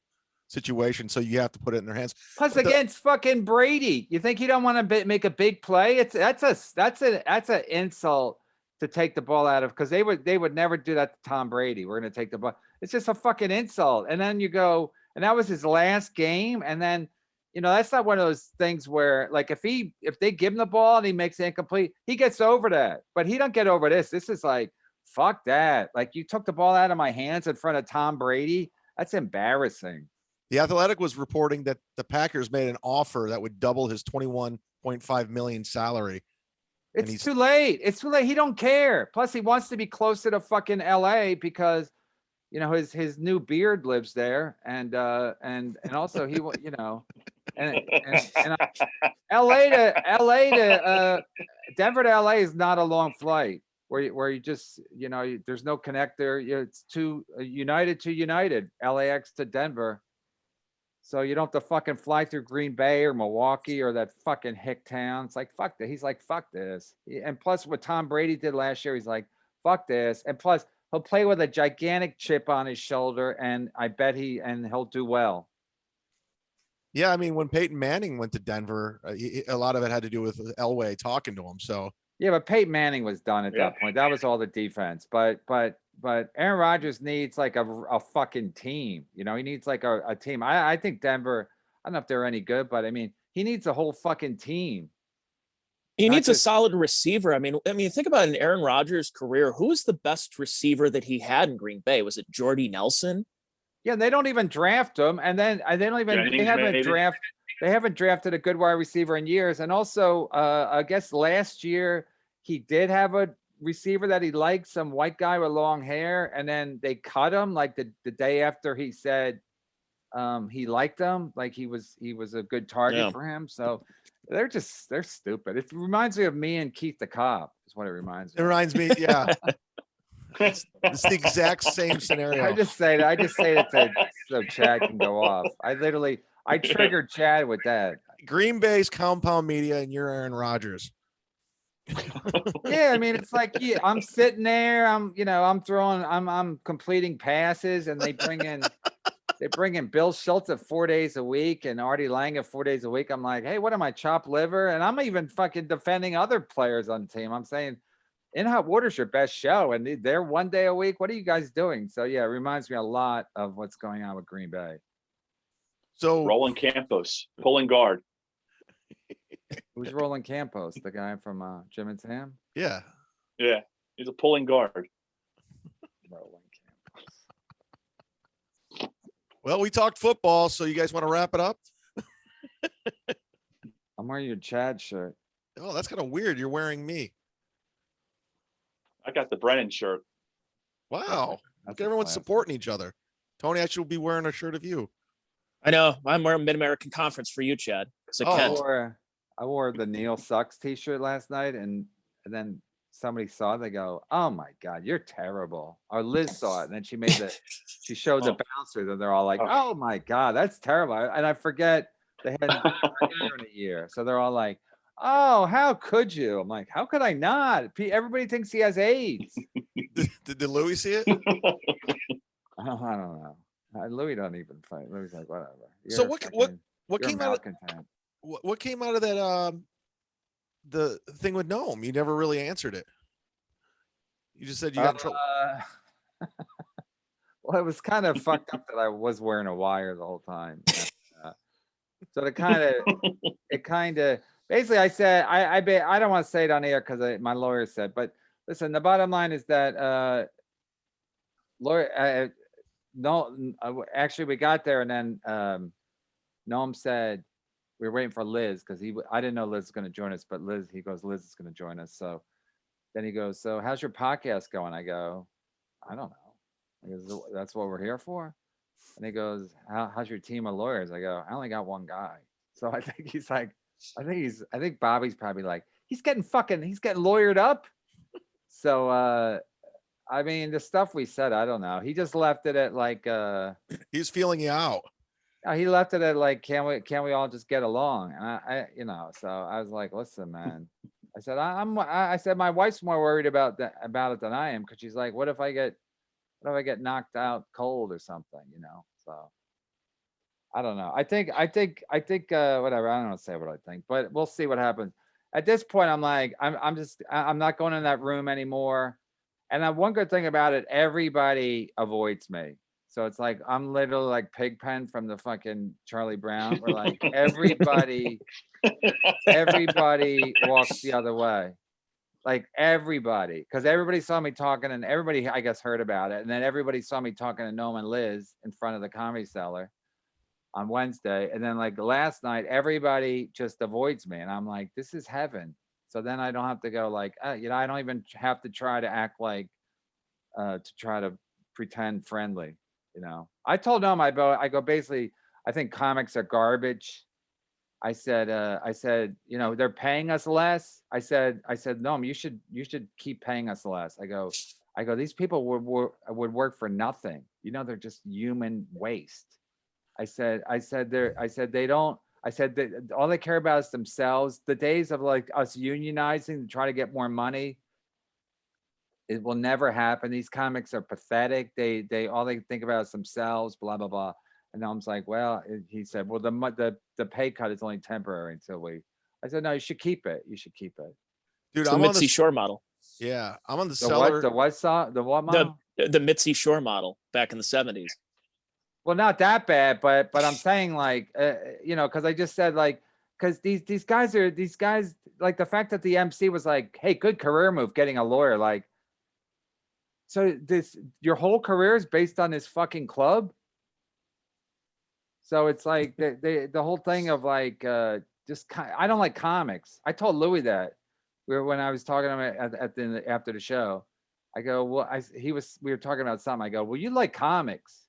situation, so you have to put it in their hands. Plus, against fucking Brady, you think he don't want to make a big play? That's an insult to take the ball out of, because they would never do that to Tom Brady. We're gonna take the ball. It's just a fucking insult. And then you go, and that was his last game. And then, that's not one of those things where, like, if they give him the ball and he makes it incomplete, he gets over that. But he don't get over this. This is like, fuck that. Like, you took the ball out of my hands in front of Tom Brady. That's embarrassing. The Athletic was reporting that the Packers made an offer that would double his $21.5 million salary. It's too late. It's too late. He don't care. Plus, he wants to be close to the fucking LA because, his new beard lives there, and also he, and LA to Denver to LA is not a long flight where you just, there's no connector. It's too United to United, LAX to Denver. So you don't have to fucking fly through Green Bay or Milwaukee or that fucking hick town. It's like, fuck that. He's like, fuck this. And plus what Tom Brady did last year, he's like, fuck this. And plus he'll play with a gigantic chip on his shoulder, and I bet he'll do well. Yeah, I mean, when Peyton Manning went to Denver, a lot of it had to do with Elway talking to him. So yeah, but Peyton Manning was done at that point. That was all the defense. But Aaron Rodgers needs like a fucking team. He needs like a team. I think Denver, I don't know if they're any good, but I mean, he needs a whole fucking team. He needs a solid receiver. I mean, think about in Aaron Rodgers' career, who was the best receiver that he had in Green Bay? Was it Jordy Nelson? Yeah, they don't even draft him, and then they don't even they haven't drafted a good wide receiver in years. And also, I guess last year he did have a receiver that he liked, some white guy with long hair, and then they cut him like the day after he said he liked him, like he was a good target for him. So they're stupid. It reminds me of me and Keith the Cop is what it reminds me. It reminds me, yeah. It's the exact same scenario. I just say that so Chad can go off. I triggered Chad with that. Green Bay's compound media, and you're Aaron Rodgers. Yeah, I mean, it's like, I'm sitting there, I'm completing passes, and they bring in Bill Schultz at 4 days a week and Artie Lang at 4 days a week. I'm like, hey, what am I, chopped liver? And I'm even fucking defending other players on the team. I'm saying, In Hot Water's your best show, and they're 1 day a week. What are you guys doing? So yeah, it reminds me a lot of what's going on with Green Bay. So Roland Campos, pulling guard. Who's Roland Campos? The guy from Jim and Sam? Yeah. Yeah, he's a pulling guard. Roland Campos. Well, we talked football, so you guys want to wrap it up? I'm wearing your Chad shirt. Oh, that's kind of weird. You're wearing me. I got the Brennan shirt. Wow. Look, everyone's supporting each other. Tony, I should be wearing a shirt of you. I know. I'm wearing Mid-American Conference for you, Chad. I wore the Neil Sucks t-shirt last night, and then somebody saw it. They go, "Oh my God, you're terrible." Or Liz saw it, and then she showed the bouncers, and they're all like, "Oh my God, that's terrible." And I forget they hadn't in a year, so they're all like, "Oh, how could you?" I'm like, "How could I not?" Everybody thinks he has AIDS. Did Louis see it? I don't know. Louis don't even fight. Louis like, whatever. So what came out? What came out of that? The thing with Noam, you never really answered it. You just said you got in trouble. Well, it was kind of fucked up that I was wearing a wire the whole time. So it kind of basically I said I don't want to say it on air because my lawyer said, but listen, the bottom line is that actually we got there, and then Noam said we were waiting for Liz because I didn't know Liz was going to join us, but Liz is going to join us. So then he goes, "So how's your podcast going?" I go, "I don't know." He goes, "That's what we're here for." And he goes, how's your team of lawyers? I go, "I only got one guy." So I think I think Bobby's probably like, he's getting lawyered up. So I mean, the stuff we said, I don't know. He just left it at like he's feeling you out. He left it at like, can we all just get along? And so I was like, listen, man. I said, I said, my wife's more worried about it than I am. Cause she's like, what if I get knocked out cold or something, So I don't know. I think, whatever. I don't know, say what I think, but we'll see what happens. At this point, I'm like, I'm not going in that room anymore. And one good thing about it, everybody avoids me. So it's like, I'm literally like Pigpen from the fucking Charlie Brown. We're like, everybody walks the other way. Like everybody, because everybody saw me talking and everybody, I guess, heard about it. And then everybody saw me talking to Noam and Liz in front of the Comedy Cellar on Wednesday. And then like last night, everybody just avoids me. And I'm like, this is heaven. So then I don't have to go like, I don't even have to try to act like, to try to pretend friendly. I told Noam, I go, basically, I think comics are garbage. I said, they're paying us less. I said, Noam, you should keep paying us less. I go, these people would work for nothing. They're just human waste. I said that all they care about is themselves. The days of like us unionizing to try to get more money, it will never happen. These comics are pathetic. They all they think about is themselves, blah, blah, blah. And I was like, well, he said, well, the pay cut is only temporary until I said, no, you should keep it. You should keep it. Dude, It's the Mitzi Shore model. Yeah, I'm on the The Cellar. what model? The Mitzi Shore model back in the 70s. Well, not that bad, but I'm saying like, because I just said like, because these guys, like the fact that the MC was like, hey, good career move getting a lawyer. Like, so your whole career is based on this fucking club. So it's like the whole thing of like, I don't like comics. I told Louis that when I was talking to him after the show. I go, well, we were talking about something. I go, well, you like comics.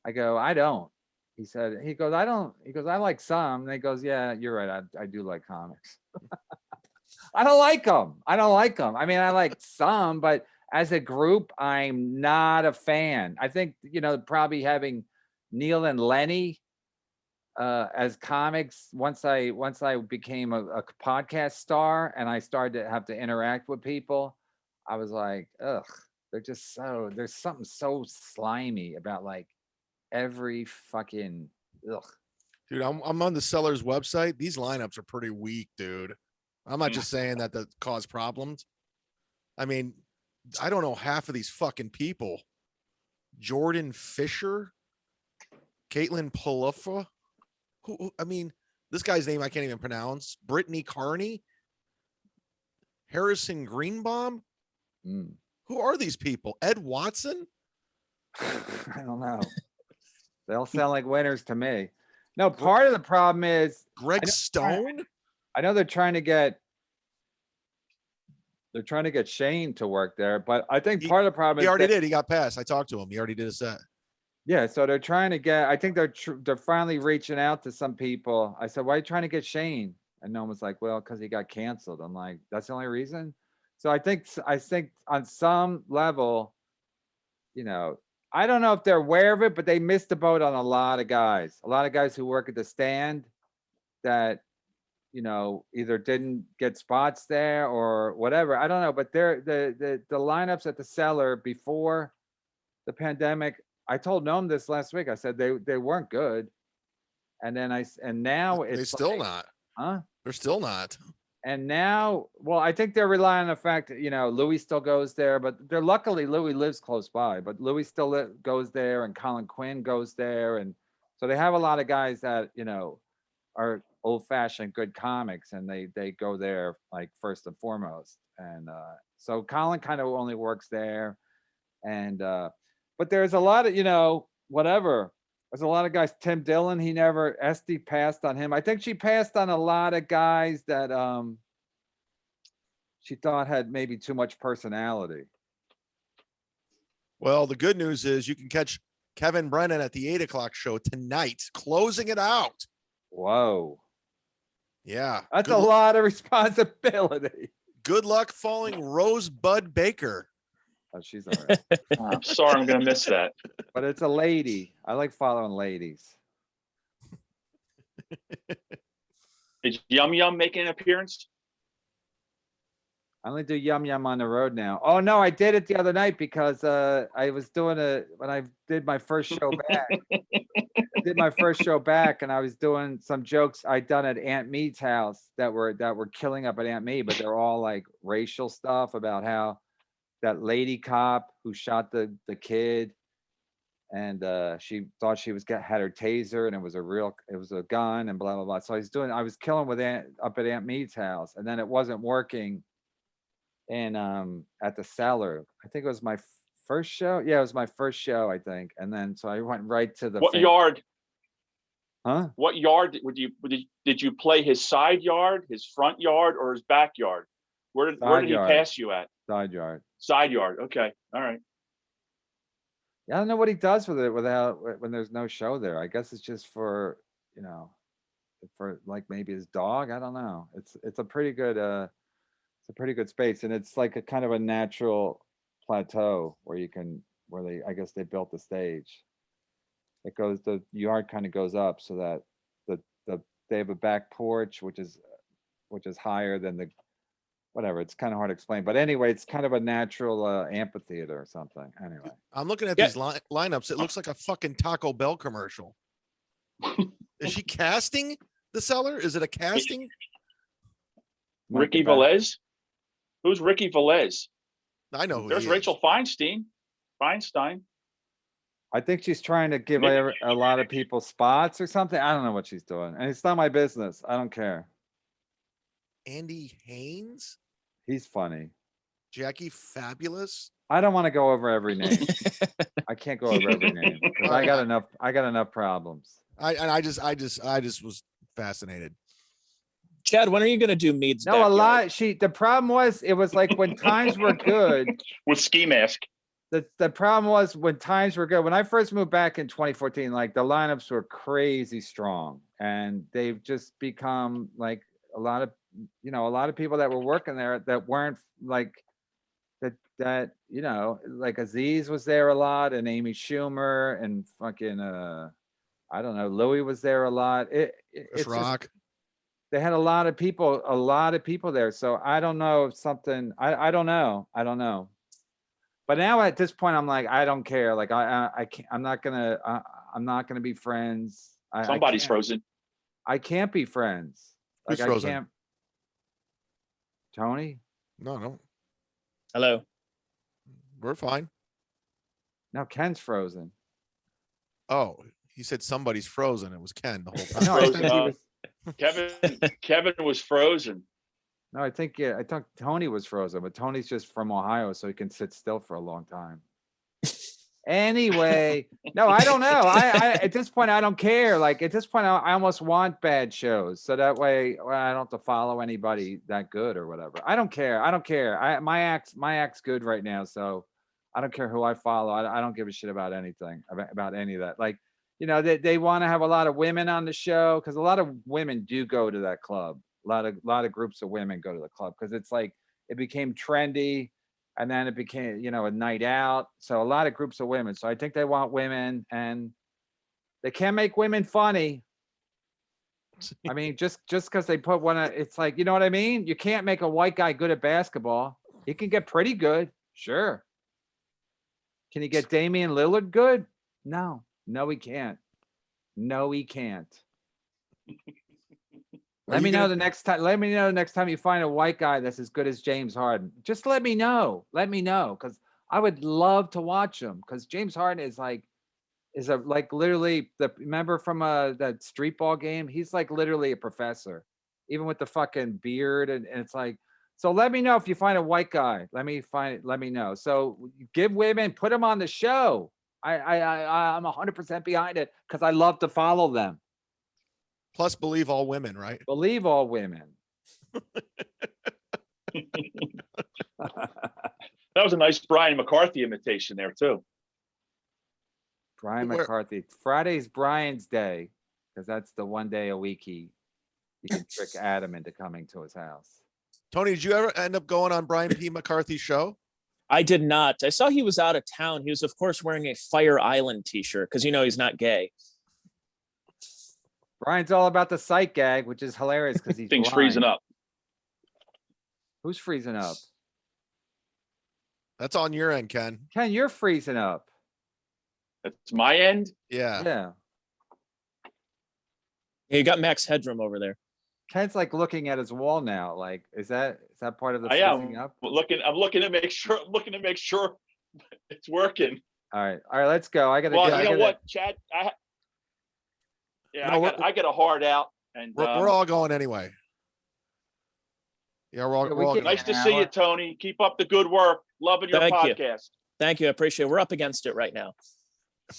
I go, I don't. He goes, I like some. And he goes, yeah, you're right. I do like comics. I don't like them. I mean, I like some, but as a group, I'm not a fan. I think, probably having Neil and Lenny as comics, once I became a podcast star and I started to have to interact with people, I was like, ugh, there's something so slimy about like every fucking ugh. Dude, I'm on the Cellar's website. These lineups are pretty weak, dude. I'm not just saying that cause problems. I mean, I don't know half of these fucking people. Jordan Fisher, Caitlin Paluffa. I mean, this guy's name I can't even pronounce. Brittany Carney, Harrison Greenbaum. Who are these people? Ed Watson? I don't know. They all sound like winners to me. No, part of the problem is Greg Stone. I know they're trying to get Shane to work there, but I think part of the problem He is already did. He got passed. I talked to him. He already did a set. Yeah, so they're trying to get. I think they're finally reaching out to some people. I said, "Why are you trying to get Shane?" And no one was like, "Well, because he got canceled." I'm like, "That's the only reason." So I think on some level, I don't know if they're aware of it, but they missed the boat on a lot of guys. A lot of guys who work at the stand that, either didn't get spots there or whatever. I don't know, but the lineups at the Cellar before the pandemic. I told Noam this last week. I said they weren't good, and now it's They're still not. Huh? They're still not. And now, well, I think they're relying on the fact that Louis still goes there, but luckily Louis lives close by. But Louis still goes there, and Colin Quinn goes there, and so they have a lot of guys that are old-fashioned good comics, and they go there like first and foremost. And so Colin kind of only works there, and but there's a lot of whatever. There's a lot of guys. Tim Dillon, Esty passed on him. I think she passed on a lot of guys that she thought had maybe too much personality. Well, the good news is you can catch Kevin Brennan at the 8:00 show tonight, closing it out. Whoa. Yeah. That's a lot of responsibility. Good luck following Rosebud Baker. Oh, she's all right. I'm sorry, I'm going to miss that. But it's a lady. I like following ladies. Is Yum Yum making an appearance? I only do Yum Yum on the road now. Oh no, I did it the other night because I was doing when I did my first show back. I did my first show back, and I was doing some jokes I'd done at Aunt Mead's house that were killing up at Aunt Mead, but they're all like racial stuff about how that lady cop who shot the kid, and she thought she had her taser, and it was a gun, and blah blah blah. So I was killing with up at Aunt Mead's house, and then it wasn't working. And at the Cellar, I think it was my first show. Yeah, it was my first show, I think. And then so I went right to the What yard? Huh? What yard did you play? His side yard, his front yard, or his backyard? Where did he pass you at? Side yard. Side yard. Okay. All right. Yeah, I don't know what he does with it when there's no show there. I guess it's just for like maybe his dog. I don't know. It's a pretty good space, and it's like a kind of a natural plateau where I guess they built the stage. The yard kind of goes up so that they have a back porch which is higher than whatever. It's kind of hard to explain, but anyway, it's kind of a natural amphitheater or something. Anyway, I'm looking at these lineups. It looks like a fucking Taco Bell commercial. Is she casting the Cellar? Is it a casting? Ricky Velez? Who's Ricky Velez? I know who There's Rachel Feinstein. I think she's trying to give a lot of people spots or something. I don't know what she's doing, and it's not my business. I don't care. Andy Haynes? He's funny. Jackie Fabulous? I don't want to go over every name. I can't go over every name because I got enough problems. I just was fascinated. Chad, when are you going to do Mead's No, backyard? a lot. The problem was, it was like when times were good. With ski mask. The problem was when times were good. When I first moved back in 2014, like the lineups were crazy strong, and they've just become like a lot of people that were working there that weren't like that, like Aziz was there a lot, and Amy Schumer, and fucking I don't know, Louis was there a lot. It's Rock. They had a lot of people there. So I don't know if something, I don't know. But now at this point, I'm like, I don't care. Like I can't, I'm not gonna be friends. Somebody's frozen. I can't be friends. Like Who's frozen? I can't. Tony? No. Hello. We're fine. No, Ken's frozen. Oh, he said somebody's frozen. It was Ken the whole time. No, I think he was. Kevin was frozen. No, I thought Tony was frozen, but Tony's just from Ohio, so he can sit still for a long time. Anyway, no, I don't know. I at this point, I don't care. Like at this point, I almost want bad shows, so that way I don't have to follow anybody that good or whatever. I don't care. My act's good right now, so I don't care who I follow. I don't give a shit about anything, about any of that. Like, they want to have a lot of women on the show because a lot of women do go to that club. A lot of groups of women go to the club because it's like it became trendy, and then it became a night out. So a lot of groups of women. So I think they want women, and they can't make women funny. I mean, just because they put one, it's like, you know what I mean? You can't make a white guy good at basketball. He can get pretty good, sure. Can you get Damian Lillard good? No, he can't. Let me know the next time you find a white guy that's as good as James Harden. Just let me know. Because I would love to watch him. Because James Harden is literally remember from that street ball game? He's like literally a professor, even with the fucking beard, and it's like. So let me know if you find a white guy. Let me know. So give women, put them on the show. I'm 100% behind it because I love to follow them. Plus, believe all women, right? Believe all women. That was a nice Brian McCarthy imitation there too. Brian McCarthy. Friday's Brian's day because that's the one day a week he can trick Adam into coming to his house. Tony, did you ever end up going on Brian P. McCarthy's show? I did not. I saw he was out of town. He was, of course, wearing a Fire Island t-shirt because he's not gay. Brian's all about the sight gag, which is hilarious because he's Things blind. freezing up. Who's freezing up? That's on your end, Ken. Ken, you're freezing up. That's my end. Yeah. Yeah. Yeah, you got max headroom over there. Ken's like looking at his wall now. Like, is that part of the I freezing am up? I'm looking to make sure. I'm looking to make sure it's working. All right, let's go. I gotta Well, go. you know what, Chad? No, I got a hard out, and We're all going anyway. Yeah, we're all, Yeah, we we're all get- going. nice to see you, hour. Tony. Keep up the good work. Loving your Thank you. podcast. Thank you. I appreciate it. We're up against it right now.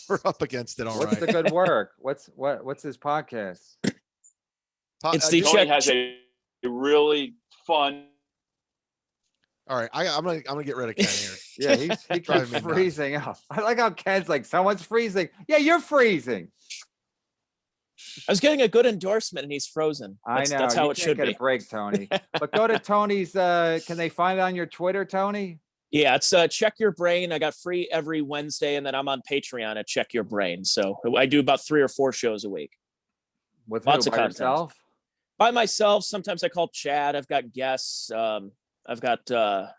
We're up against it. All What's right. the good work? What's his podcast? It's the Tony check. has a really fun. All right. I'm gonna get rid of Ken here. Yeah, he Driving keeps me nuts. freezing up. I like how Ken's like, someone's freezing. Yeah, you're freezing. I was getting a good endorsement and he's frozen. I know. That's how you it can't should get be. a break, Tony. But go to Tony's. Can they find it on your Twitter, Tony? Yeah, it's Check Your Brain. I got free every Wednesday, and then I'm on Patreon at Check Your Brain. So I do about 3 or 4 shows a week With Lots who, of by content. yourself? by myself. Sometimes I call Chad. I've got guests. I've got I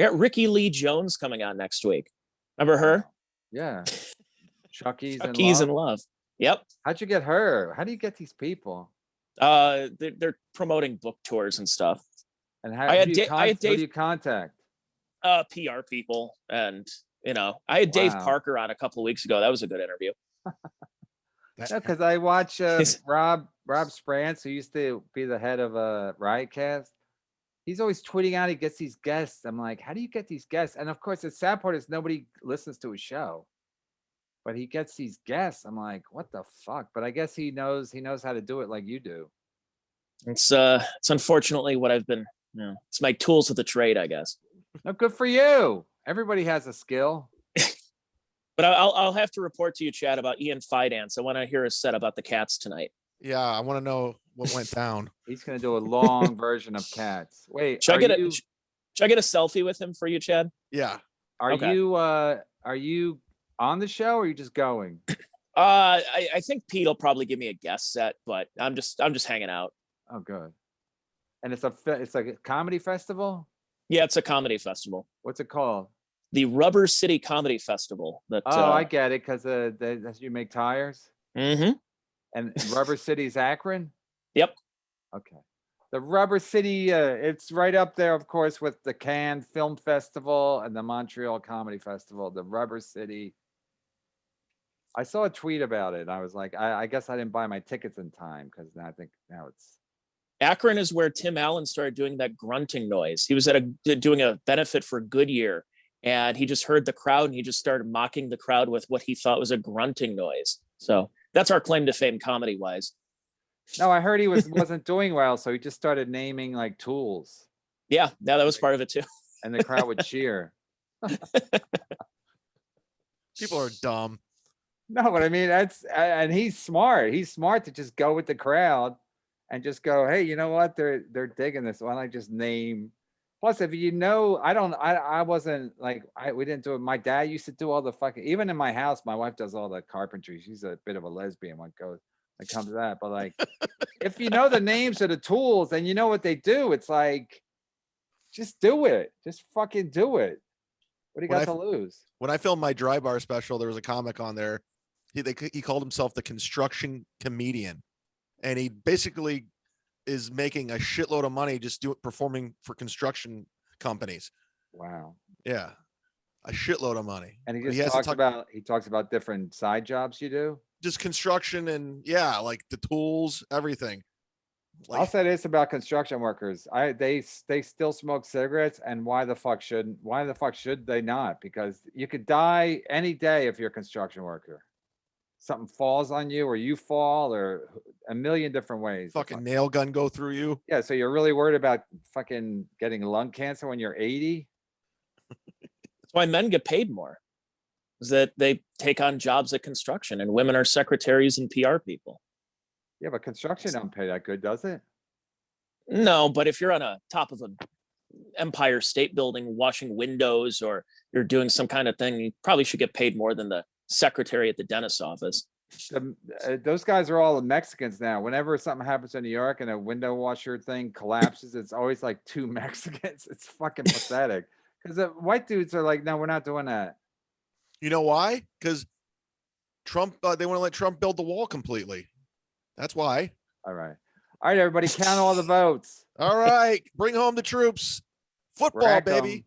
got Ricky Lee Jones coming on next week. Remember her? Yeah. Chucky's Keys and and Love. Love. Yep. How'd you get her? How do you get these people? They're promoting book tours and stuff. And how I had who do you I had who do Dave- you contact? PR people, and I had Dave Wow. Parker on a couple of weeks ago. That was a good interview. No, because I watch His- Rob Sprance, who used to be the head of Riotcast. He's always tweeting out he gets these guests. I'm like, how do you get these guests? And of course, the sad part is nobody listens to his show. But he gets these guests. I'm like, what the fuck? But I guess he knows how to do it like you do. It's unfortunately what I've been. It's my tools of the trade, I guess. No, good for you. Everybody has a skill. But I'll have to report to you, Chad, about Ian Fidance. I want to hear a set about the Cats tonight. Yeah, I want to know what went down. He's gonna do a long version of Cats. Wait, Should I get you, should I get a selfie with him for you, Chad? Yeah. Okay. are you on the show or are you just going? I think Pete will probably give me a guest set, but I'm just hanging out. Oh, good. And it's like a comedy festival. Yeah, it's a comedy festival. What's it called? The Rubber City Comedy Festival. That I get it, because that's you make tires. Mhm. And Rubber City's Akron. Yep. Okay. The Rubber City, it's right up there, of course, with the Cannes Film Festival and the Montreal Comedy Festival. The Rubber City. I saw a tweet about it. I was like, I guess I didn't buy my tickets in time because I think now it's. Akron is where Tim Allen started doing that grunting noise. He was doing a benefit for Goodyear, and he just heard the crowd and he just started mocking the crowd with what he thought was a grunting noise. So that's our claim to fame comedy wise. No, I heard he wasn't doing well, so he just started naming like tools, Yeah, that was part of it too. and the crowd would cheer. People are dumb. No, but I mean and he's smart. He's smart to just go with the crowd and just go, hey, you know what? They're digging this. Why don't I just name? Plus, if I wasn't like we didn't do it. My dad used to do all the fucking. Even in my house, my wife does all the carpentry. She's a bit of a lesbian when it comes to that. But like, if you know the names of the tools and you know what they do, it's like, just do it. Just fucking do it. What do you got to lose? When I filmed my Dry Bar special, there was a comic on there. He called himself the construction comedian, and he basically is making a shitload of money just performing for construction companies. Wow. Yeah, a shitload of money. And he But just has to talks about different side jobs you do. just construction and like the tools, everything. I'll say this about construction workers. They still smoke cigarettes, and why the fuck should they not? Because you could die any day if you're a construction worker. Something falls on you or you fall, or a million different ways. Fucking nail gun go through you. Yeah, so you're really worried about fucking getting lung cancer when you're 80? That's why men get paid more, is that they take on jobs at construction, and women are secretaries and PR people. Yeah, but construction don't pay that good, does it? No, but if you're on a top of an Empire State Building washing windows, or you're doing some kind of thing, you probably should get paid more than the secretary at the dentist's office. Those guys are all Mexicans now. Whenever something happens in New York and a window washer thing collapses, it's always like 2 Mexicans. It's fucking pathetic. Because the white dudes are like, no, we're not doing that. You know why? Because Trump, they want to let Trump build the wall completely. That's why. All right. All right, everybody, count all the votes. All right. Bring home the troops. Football, Rack 'em. baby.